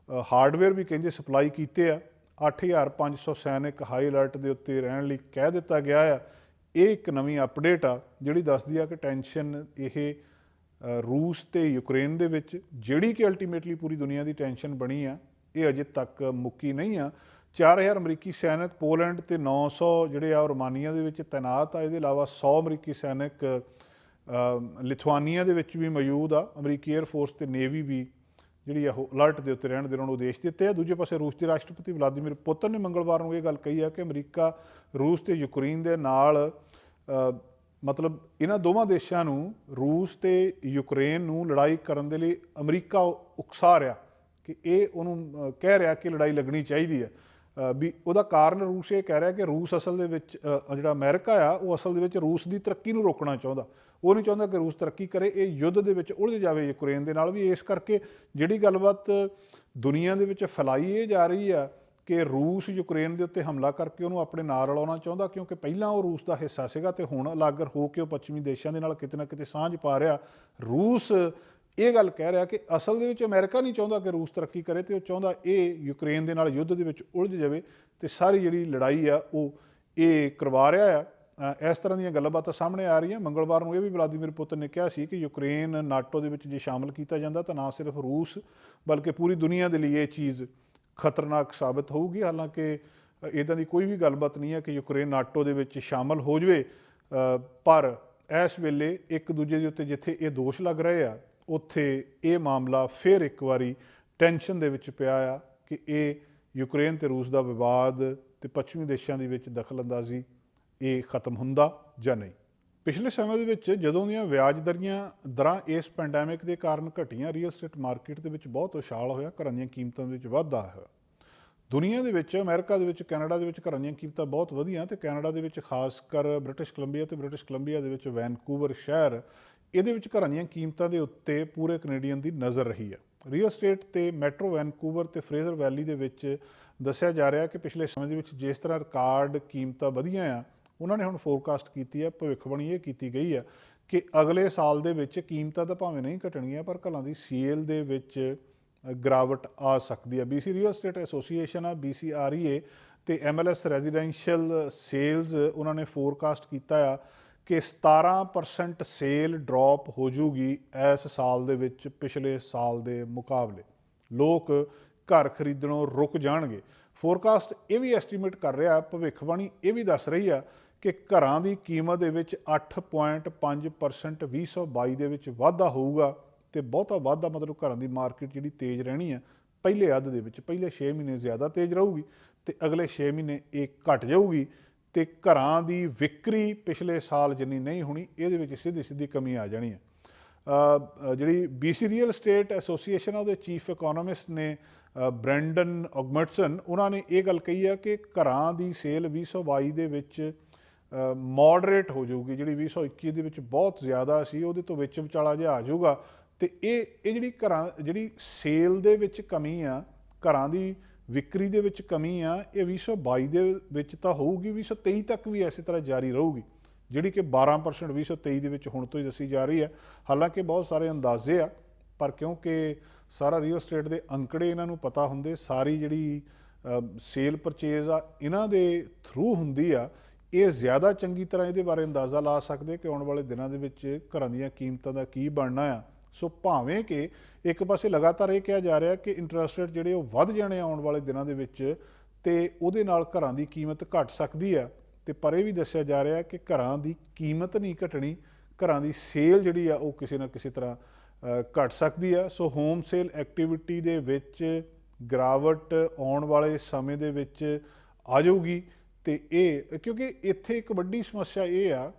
ਹਾਰਡਵੇਅਰ ਵੀ ਕਹਿੰਦੇ ਸਪਲਾਈ ਕੀਤੇ ਆ। 8500 ਸੈਨਿਕ ਹਾਈ ਅਲਰਟ ਦੇ ਉੱਤੇ ਰਹਿਣ ਲਈ ਕਹਿ ਦਿੱਤਾ ਗਿਆ ਆ। ਇਹ ਇੱਕ ਨਵੀਂ ਅਪਡੇਟ ਆ ਜਿਹੜੀ ਦੱਸਦੀ ਆ ਕਿ ਟੈਨਸ਼ਨ ਇਹ ਰੂਸ ਤੇ ਯੂਕਰੇਨ ਦੇ ਵਿੱਚ ਜਿਹੜੀ ਕਿ ਅਲਟੀਮੇਟਲੀ ਪੂਰੀ ਦੁਨੀਆ ਦੀ ਟੈਨਸ਼ਨ ਬਣੀ ਆ ਇਹ ਅਜੇ ਤੱਕ ਮੁੱਕੀ ਨਹੀਂ ਆ। 4000 ਅਮਰੀਕੀ ਸੈਨਿਕ ਪੋਲੈਂਡ ਤੇ 900 ਜਿਹੜੇ ਆ ਰੋਮਾਨੀਆ ਦੇ ਵਿੱਚ ਤੈਨਾਤ ਆ। ਇਹਦੇ ਇਲਾਵਾ 100 ਅਮਰੀਕੀ ਸੈਨਿਕ ਲਿਥੁਆਨੀਆ ਦੇ ਵਿੱਚ ਵੀ ਮੌਜੂਦ ਆ। ਅਮਰੀਕੀ ਏਅਰਫੋਰਸ ਤੇ ਨੇਵੀ ਵੀ ਜਿਹੜੀ ਉਹ ਅਲਰਟ ਦੇ ਉੱਤੇ ਰਹਿਣ ਦੇ ਉਹਨਾਂ ਨੂੰ ਆਦੇਸ਼ ਦਿੱਤੇ ਆ। ਦੂਜੇ ਪਾਸੇ ਰੂਸ ਦੇ ਰਾਸ਼ਟਰਪਤੀ ਵਲਾਦੀਮੀਰ ਪੁਤਿਨ ਨੇ ਮੰਗਲਵਾਰ ਨੂੰ ਇਹ ਗੱਲ ਕਹੀ ਆ ਕਿ ਅਮਰੀਕਾ ਰੂਸ ਤੇ ਯੂਕਰੇਨ ਦੇ ਨਾਲ ਮਤਲਬ ਇਹਨਾਂ ਦੋਵਾਂ ਦੇਸ਼ਾਂ ਨੂੰ ਰੂਸ ਤੇ ਯੂਕਰੇਨ ਨੂੰ ਲੜਾਈ ਕਰਨ ਦੇ ਲਈ ਅਮਰੀਕਾ ਉਕਸਾ ਰਿਹਾ ਕਿ ਇਹ ਉਹਨੂੰ ਕਹਿ ਰਿਹਾ ਕਿ ਲੜਾਈ ਲੱਗਣੀ ਚਾਹੀਦੀ ਹੈ। ਵੀ ਉਹਦਾ ਕਾਰਨ ਰੂਸ ਇਹ ਕਹਿ ਰਿਹਾ ਕਿ ਰੂਸ ਅਸਲ ਦੇ ਵਿੱਚ ਜਿਹੜਾ ਅਮਰੀਕਾ ਆ ਉਹ ਅਸਲ ਦੇ ਵਿੱਚ ਰੂਸ ਦੀ ਤਰੱਕੀ ਨੂੰ ਰੋਕਣਾ ਚਾਹੁੰਦਾ। ਉਹ ਨਹੀਂ ਚਾਹੁੰਦਾ ਕਿ ਰੂਸ ਤਰੱਕੀ ਕਰੇ, ਇਹ ਯੁੱਧ ਦੇ ਵਿੱਚ ਉਲਝ ਜਾਵੇ ਯੂਕਰੇਨ ਦੇ ਨਾਲ ਵੀ। ਇਸ ਕਰਕੇ ਜਿਹੜੀ ਗੱਲਬਾਤ ਦੁਨੀਆ ਦੇ ਵਿੱਚ ਫੈਲਾਈ ਇਹ ਜਾ ਰਹੀ ਆ ਕਿ ਰੂਸ ਯੂਕਰੇਨ ਦੇ ਉੱਤੇ ਹਮਲਾ ਕਰਕੇ ਉਹਨੂੰ ਆਪਣੇ ਨਾਲ ਰਲਾਉਣਾ ਚਾਹੁੰਦਾ ਕਿਉਂਕਿ ਪਹਿਲਾਂ ਉਹ ਰੂਸ ਦਾ ਹਿੱਸਾ ਸੀਗਾ ਤੇ ਹੁਣ ਅਲੱਗ ਹੋ ਕੇ ਉਹ ਪੱਛਮੀ ਦੇਸ਼ਾਂ ਦੇ ਨਾਲ ਕਿਤੇ ਨਾ ਕਿਤੇ ਸਾਂਝ ਪਾ ਰਿਹਾ। ਰੂਸ ਇਹ ਗੱਲ ਕਹਿ ਰਿਹਾ ਕਿ ਅਸਲ ਦੇ ਵਿੱਚ ਅਮਰੀਕਾ ਨਹੀਂ ਚਾਹੁੰਦਾ ਕਿ ਰੂਸ ਤਰੱਕੀ ਕਰੇ ਤੇ ਉਹ ਚਾਹੁੰਦਾ ਇਹ ਯੂਕਰੇਨ ਦੇ ਨਾਲ ਯੁੱਧ ਦੇ ਵਿੱਚ ਉਲਝ ਜਾਵੇ ਤੇ ਸਾਰੀ ਜਿਹੜੀ ਲੜਾਈ ਆ ਉਹ ਇਹ ਕਰਵਾ ਰਿਹਾ ਆ। ਇਸ ਤਰ੍ਹਾਂ ਦੀਆਂ ਗੱਲਬਾਤਾਂ ਸਾਹਮਣੇ ਆ ਰਹੀਆਂ। ਮੰਗਲਵਾਰ ਨੂੰ ਇਹ ਵੀ ਵਲਾਦੀਮੀਰ ਪੁਤਿਨ ਨੇ ਕਿਹਾ ਸੀ ਕਿ ਯੂਕਰੇਨ ਨਾਟੋ ਦੇ ਵਿੱਚ ਜੇ ਸ਼ਾਮਲ ਕੀਤਾ ਜਾਂਦਾ ਤਾਂ ਨਾ ਸਿਰਫ ਰੂਸ ਬਲਕਿ ਪੂਰੀ ਦੁਨੀਆ ਦੇ ਲਈ ਇਹ ਚੀਜ਼ ਖਤਰਨਾਕ ਸਾਬਤ ਹੋਊਗੀ। ਹਾਲਾਂਕਿ ਇੱਦਾਂ ਦੀ ਕੋਈ ਵੀ ਗੱਲਬਾਤ ਨਹੀਂ ਹੈ ਕਿ ਯੂਕਰੇਨ ਨਾਟੋ ਦੇ ਵਿੱਚ ਸ਼ਾਮਲ ਹੋ ਜਾਵੇ, ਪਰ ਇਸ ਵੇਲੇ ਇੱਕ ਦੂਜੇ ਦੇ ਉੱਤੇ ਜਿੱਥੇ ਇਹ ਦੋਸ਼ ਲੱਗ ਰਹੇ ਆ ਉੱਥੇ ਇਹ ਮਾਮਲਾ ਫਿਰ ਇੱਕ ਵਾਰੀ ਟੈਨਸ਼ਨ ਦੇ ਵਿੱਚ ਪਿਆ ਆ ਕਿ ਇਹ ਯੂਕਰੇਨ ਤੇ ਰੂਸ ਦਾ ਵਿਵਾਦ ਤੇ ਪੱਛਮੀ ਦੇਸ਼ਾਂ ਦੇ ਵਿੱਚ ਦਖਲਅੰਦਾਜ਼ੀ ਇਹ ਖਤਮ ਹੁੰਦਾ ਜਾਂ ਨਹੀਂ। ਪਿਛਲੇ ਸਮੇਂ ਦੇ ਵਿੱਚ ਜਦੋਂ ਦੀਆਂ ਵਿਆਜ ਦਰਾਂ ਇਸ ਪੈਂਡੈਮਿਕ ਦੇ ਕਾਰਨ ਘਟੀਆਂ, ਰੀਅਲ ਸਟੇਟ ਮਾਰਕੀਟ ਦੇ ਵਿੱਚ ਬਹੁਤ ਉਛਾਲ ਹੋਇਆ, ਘਰਾਂ ਦੀਆਂ ਕੀਮਤਾਂ ਦੇ ਵਿੱਚ ਵਾਧਾ ਹੋਇਆ। ਦੁਨੀਆ ਦੇ ਵਿੱਚ, ਅਮਰੀਕਾ ਦੇ ਵਿੱਚ, ਕੈਨੇਡਾ ਦੇ ਵਿੱਚ ਘਰਾਂ ਦੀਆਂ ਕੀਮਤਾਂ ਬਹੁਤ ਵਧੀਆਂ ਤੇ ਕੈਨੇਡਾ ਦੇ ਵਿੱਚ ਖਾਸ ਕਰ ਬ੍ਰਿਟਿਸ਼ ਕੋਲੰਬੀਆ ਦੇ ਵਿੱਚ ਵੈਨਕੂਵਰ ਸ਼ਹਿਰ, ਇਹਦੇ ਵਿੱਚ ਘਰਾਂ ਦੀਆਂ ਕੀਮਤਾਂ ਦੇ ਉੱਤੇ ਪੂਰੇ ਕੈਨੇਡੀਅਨ ਦੀ ਨਜ਼ਰ ਰਹੀ ਆ। ਰੀਅਲ ਸਟੇਟ ਤੇ ਮੈਟਰੋ ਵੈਨਕੂਵਰ ਤੇ ਫਰੇਜ਼ਰ ਵੈਲੀ ਦੇ ਵਿੱਚ ਦੱਸਿਆ ਜਾ ਰਿਹਾ ਕਿ ਪਿਛਲੇ ਸਮੇਂ ਦੇ ਵਿੱਚ ਜਿਸ ਤਰ੍ਹਾਂ ਰਿਕਾਰਡ ਕੀਮਤਾਂ ਵਧੀਆਂ ਆ, ਉਹਨਾਂ ਨੇ ਹੁਣ ਫੋਰਕਾਸਟ ਕੀਤੀ ਹੈ, ਭਵਿੱਖਬਾਣੀ ਇਹ ਕੀਤੀ ਗਈ ਆ ਕਿ ਅਗਲੇ ਸਾਲ ਦੇ ਵਿੱਚ ਕੀਮਤਾਂ ਤਾਂ ਭਾਵੇਂ ਨਹੀਂ ਘਟਣਗੀਆਂ ਪਰ ਘਰਾਂ ਦੀ ਸੇਲ ਦੇ ਵਿੱਚ ਗਿਰਾਵਟ ਆ ਸਕਦੀ ਹੈ। BC ਰੀਅਲ ਸਟੇਟ ਐਸੋਸੀਏਸ਼ਨ ਆ, BCREA ਤੇ MLS ਰੈਜ਼ੀਡੈਂਸ਼ੀਅਲ ਸੇਲਸ, ਉਹਨਾਂ ਨੇ ਫੋਰਕਾਸਟ ਕੀਤਾ ਆ ਕਿ 17% ਸੇਲ ਡਰੋਪ ਹੋ ਜੂਗੀ ਇਸ ਸਾਲ ਦੇ ਵਿੱਚ ਪਿਛਲੇ ਸਾਲ ਦੇ ਮੁਕਾਬਲੇ। ਲੋਕ ਘਰ ਖਰੀਦਣੋਂ ਰੁਕ ਜਾਣਗੇ। ਫੋਰਕਾਸਟ ਇਹ ਵੀ ਐਸਟੀਮੇਟ ਕਰ ਰਿਹਾ, ਭਵਿੱਖਬਾਣੀ ਇਹ ਵੀ ਦੱਸ ਰਹੀ ਆ ਕਿ ਘਰਾਂ ਦੀ ਕੀਮਤ ਦੇ ਵਿੱਚ 8.5% 2022 ਦੇ ਵਿੱਚ ਵਾਧਾ ਹੋਊਗਾ ਤੇ ਬਹੁਤਾ ਵਾਧਾ ਮਤਲਬ ਘਰਾਂ ਦੀ ਮਾਰਕੀਟ ਜਿਹੜੀ ਤੇਜ਼ ਰਹਿਣੀ ਆ ਪਹਿਲੇ ਅੱਧ ਦੇ ਵਿੱਚ। ਪਹਿਲੇ 6 ਮਹੀਨੇ ਜ਼ਿਆਦਾ ਤੇਜ਼ ਰਹੂਗੀ ਤੇ ਅਗਲੇ 6 ਮਹੀਨੇ ਇਹ ਘਟ ਜਾਊਗੀ ਤੇ ਘਰਾਂ ਦੀ ਵਿਕਰੀ ਪਿਛਲੇ ਸਾਲ ਜਿੰਨੀ ਨਹੀਂ ਹੋਣੀ, ਇਹਦੇ ਵਿੱਚ ਸਿੱਧੀ ਕਮੀ ਆ ਜਾਣੀ ਹੈ। ਜਿਹੜੀ BC ਰੀਅਲ ਸਟੇਟ ਐਸੋਸੀਏਸ਼ਨ ਆ, ਉਹਦੇ ਚੀਫ ਇਕੋਨੋਮਿਸਟ ਨੇ ਬ੍ਰੈਂਡਨ ਔਗਮਟਸਨ, ਉਹਨਾਂ ਨੇ ਇਹ ਗੱਲ ਕਹੀ ਆ ਕਿ ਘਰਾਂ ਦੀ ਸੇਲ 2022 ਦੇ ਵਿੱਚ ਮੋਡਰੇਟ ਹੋ ਜਾਊਗੀ। ਜਿਹੜੀ 2021 ਦੇ ਵਿੱਚ ਬਹੁਤ ਜ਼ਿਆਦਾ ਸੀ, ਉਹਦੇ ਤੋਂ ਵਿੱਚ ਵਿਚਾਲਾ ਜਿਹਾ ਆ ਜਾਊਗਾ ਤੇ ਇਹ ਜਿਹੜੀ ਸੇਲ ਦੇ ਵਿੱਚ ਕਮੀ ਆ, ਘਰਾਂ ਦੀ ਵਿਕਰੀ ਦੇ ਵਿੱਚ ਕਮੀ ਆ, ਇਹ 2022 ਦੇ ਵਿੱਚ ਤਾਂ ਹੋਊਗੀ, 2023 ਤੱਕ ਵੀ ਇਸੇ ਤਰ੍ਹਾਂ ਜਾਰੀ ਰਹੂਗੀ, ਜਿਹੜੀ ਕਿ 12% 2023 ਦੇ ਵਿੱਚ ਹੁਣ ਤੋਂ ਹੀ ਦੱਸੀ ਜਾ ਰਹੀ ਹੈ। ਹਾਲਾਂਕਿ ਬਹੁਤ ਸਾਰੇ ਅੰਦਾਜ਼ੇ ਆ, ਪਰ ਕਿਉਂਕਿ ਸਾਰਾ ਰੀਅਲ ਸਟੇਟ ਦੇ ਅੰਕੜੇ ਇਹਨਾਂ ਨੂੰ ਪਤਾ ਹੁੰਦੇ, ਸਾਰੀ ਜਿਹੜੀ ਸੇਲ ਪਰਚੇਜ਼ ਆ ਇਹਨਾਂ ਦੇ ਥਰੂ ਹੁੰਦੀ ਆ, ਇਹ ਜ਼ਿਆਦਾ ਚੰਗੀ ਤਰ੍ਹਾਂ ਇਹਦੇ ਬਾਰੇ ਅੰਦਾਜ਼ਾ ਲਾ ਸਕਦੇ ਕਿ ਆਉਣ ਵਾਲੇ ਦਿਨਾਂ ਦੇ ਵਿੱਚ ਘਰਾਂ ਦੀਆਂ ਕੀਮਤਾਂ ਦਾ ਕੀ ਬਣਨਾ ਆ। ਸੋ ਭਾਵੇਂ ਕਿ ਇੱਕ ਪਾਸੇ ਲਗਾਤਾਰ ਇਹ ਕਿਹਾ ਜਾ ਰਿਹਾ ਕਿ ਇੰਟਰਸਟ ਰੇਟ ਜਿਹੜੇ ਉਹ ਵੱਧ ਜਾਣੇ ਆਉਣ ਵਾਲੇ ਦਿਨਾਂ ਦੇ ਵਿੱਚ ਤੇ ਉਹਦੇ ਨਾਲ ਘਰਾਂ ਦੀ ਕੀਮਤ ਘਟ ਸਕਦੀ ਆ, ਤੇ ਪਰ ਇਹ ਵੀ ਦੱਸਿਆ ਜਾ ਰਿਹਾ ਕਿ ਘਰਾਂ ਦੀ ਕੀਮਤ ਨਹੀਂ ਘਟਣੀ, ਘਰਾਂ ਦੀ ਸੇਲ ਜਿਹੜੀ ਆ ਉਹ ਕਿਸੇ ਨਾ ਕਿਸੇ ਤਰ੍ਹਾਂ ਘਟ ਸਕਦੀ ਆ। ਸੋ ਹੋਮ ਸੇਲ ਐਕਟੀਵਿਟੀ ਦੇ ਵਿੱਚ ਗਿਰਾਵਟ ਆਉਣ ਵਾਲੇ ਸਮੇਂ ਦੇ ਵਿੱਚ ਆ ਜਾਊਗੀ ਤੇ ਇਹ ਕਿਉਂਕਿ ਇੱਥੇ ਇੱਕ ਵੱਡੀ ਸਮੱਸਿਆ ਇਹ ਆ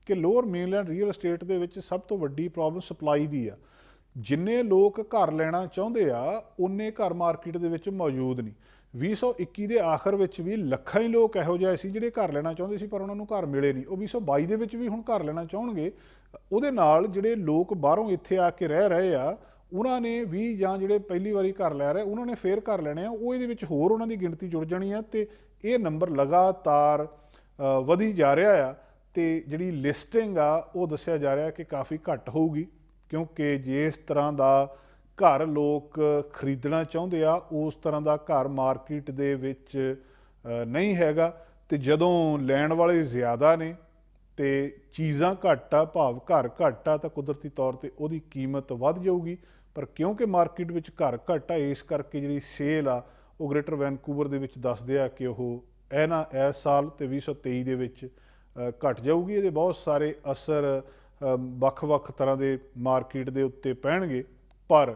ਕਿ ਲੋਅਰ ਮੇਨਲੈਂਡ ਰੀਅਲ ਸਟੇਟ ਦੇ ਵਿੱਚ ਸਭ ਤੋਂ ਵੱਡੀ ਪ੍ਰੋਬਲਮ ਸਪਲਾਈ ਦੀ ਆ। ਜਿੰਨੇ ਲੋਕ ਘਰ ਲੈਣਾ ਚਾਹੁੰਦੇ ਆ ਉਨੇ ਘਰ ਮਾਰਕੀਟ ਦੇ ਵਿੱਚ ਮੌਜੂਦ ਨਹੀਂ। 2021 ਦੇ ਆਖਰ ਵਿੱਚ ਵੀ ਲੱਖਾਂ ਹੀ ਲੋਕ ਇਹੋ ਜਿਹੇ ਸੀ ਜਿਹੜੇ ਘਰ ਲੈਣਾ ਚਾਹੁੰਦੇ ਸੀ ਪਰ ਉਹਨਾਂ ਨੂੰ ਘਰ ਮਿਲੇ ਨਹੀਂ। ਉਹ 2022 ਦੇ ਵਿੱਚ ਵੀ ਹੁਣ ਘਰ ਲੈਣਾ ਚਾਹੁੰਣਗੇ। ਉਹਦੇ ਨਾਲ ਜਿਹੜੇ ਲੋਕ ਬਾਹਰੋਂ ਇੱਥੇ ਆ ਕੇ ਰਹਿ ਰਹੇ ਆ ਉਹਨਾਂ ਨੇ ਵੀ, ਜਾਂ ਜਿਹੜੇ ਪਹਿਲੀ ਵਾਰੀ ਘਰ ਲੈ ਰਹੇ ਉਹਨਾਂ ਨੇ ਫੇਰ ਘਰ ਲੈਣੇ ਆ, ਉਹ ਇਹਦੇ ਵਿੱਚ ਹੋਰ ਉਹਨਾਂ ਦੀ ਗਿਣਤੀ ਜੁੜ ਜਾਣੀ ਆ ਤੇ ਇਹ ਨੰਬਰ ਲਗਾਤਾਰ ਵਧੀ ਜਾ ਰਿਹਾ ਆ। ਤੇ ਜਿਹੜੀ ਲਿਸਟਿੰਗ ਆ ਉਹ ਦੱਸਿਆ ਜਾ ਰਿਹਾ ਕਿ ਕਾਫੀ ਘੱਟ ਹੋਊਗੀ, ਕਿਉਂਕਿ ਜਿਸ ਤਰ੍ਹਾਂ ਦਾ ਘਰ ਲੋਕ ਖਰੀਦਣਾ ਚਾਹੁੰਦੇ ਆ ਉਸ ਤਰ੍ਹਾਂ ਦਾ ਘਰ ਮਾਰਕੀਟ ਦੇ ਵਿੱਚ ਨਹੀਂ ਹੈਗਾ। ਤੇ ਜਦੋਂ ਲੈਣ ਵਾਲੇ ਜ਼ਿਆਦਾ ਨੇ ਤੇ ਚੀਜ਼ਾਂ ਘੱਟ ਆ, ਭਾਵ ਘਰ ਘੱਟ ਆ, ਤਾਂ ਕੁਦਰਤੀ ਤੌਰ ਤੇ ਉਹਦੀ ਕੀਮਤ ਵੱਧ ਜਾਊਗੀ। ਪਰ ਕਿਉਂਕਿ ਮਾਰਕੀਟ ਵਿੱਚ ਘਰ ਘੱਟ ਆ, ਇਸ ਕਰਕੇ ਜਿਹੜੀ ਸੇਲ ਆ ਉਹ ਗ੍ਰੇਟਰ ਵੈਨਕੂਵਰ ਦੇ ਵਿੱਚ ਦੱਸਦੇ ਆ ਕਿ ਉਹ ਇਸ ਸਾਲ ਤੇ 2023 ਦੇ ਵਿੱਚ ਘਟ ਜਾਊਗੀ। ਇਹਦੇ ਬਹੁਤ ਸਾਰੇ ਅਸਰ ਵੱਖ-ਵੱਖ ਤਰ੍ਹਾਂ ਦੇ ਮਾਰਕੀਟ ਦੇ ਉੱਤੇ ਪੈਣਗੇ, ਪਰ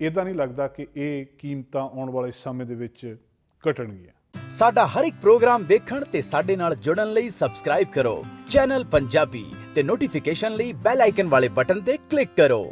ਇੱਦਾਂ ਨਹੀਂ ਲੱਗਦਾ ਕਿ ਇਹ ਕੀਮਤਾਂ ਆਉਣ ਵਾਲੇ ਸਮੇਂ ਦੇ ਵਿੱਚ ਘਟਣਗੀਆਂ। ਸਾਡਾ ਹਰ ਇੱਕ ਪ੍ਰੋਗਰਾਮ ਦੇਖਣ ਤੇ ਸਾਡੇ ਨਾਲ ਜੁੜਨ ਲਈ ਸਬਸਕ੍ਰਾਈਬ ਕਰੋ ਚੈਨਲ ਪੰਜਾਬੀ ਤੇ ਨੋਟੀਫਿਕੇਸ਼ਨ ਲਈ ਬੈਲ ਆਈਕਨ ਵਾਲੇ ਬਟਨ ਤੇ ਕਲਿੱਕ ਕਰੋ।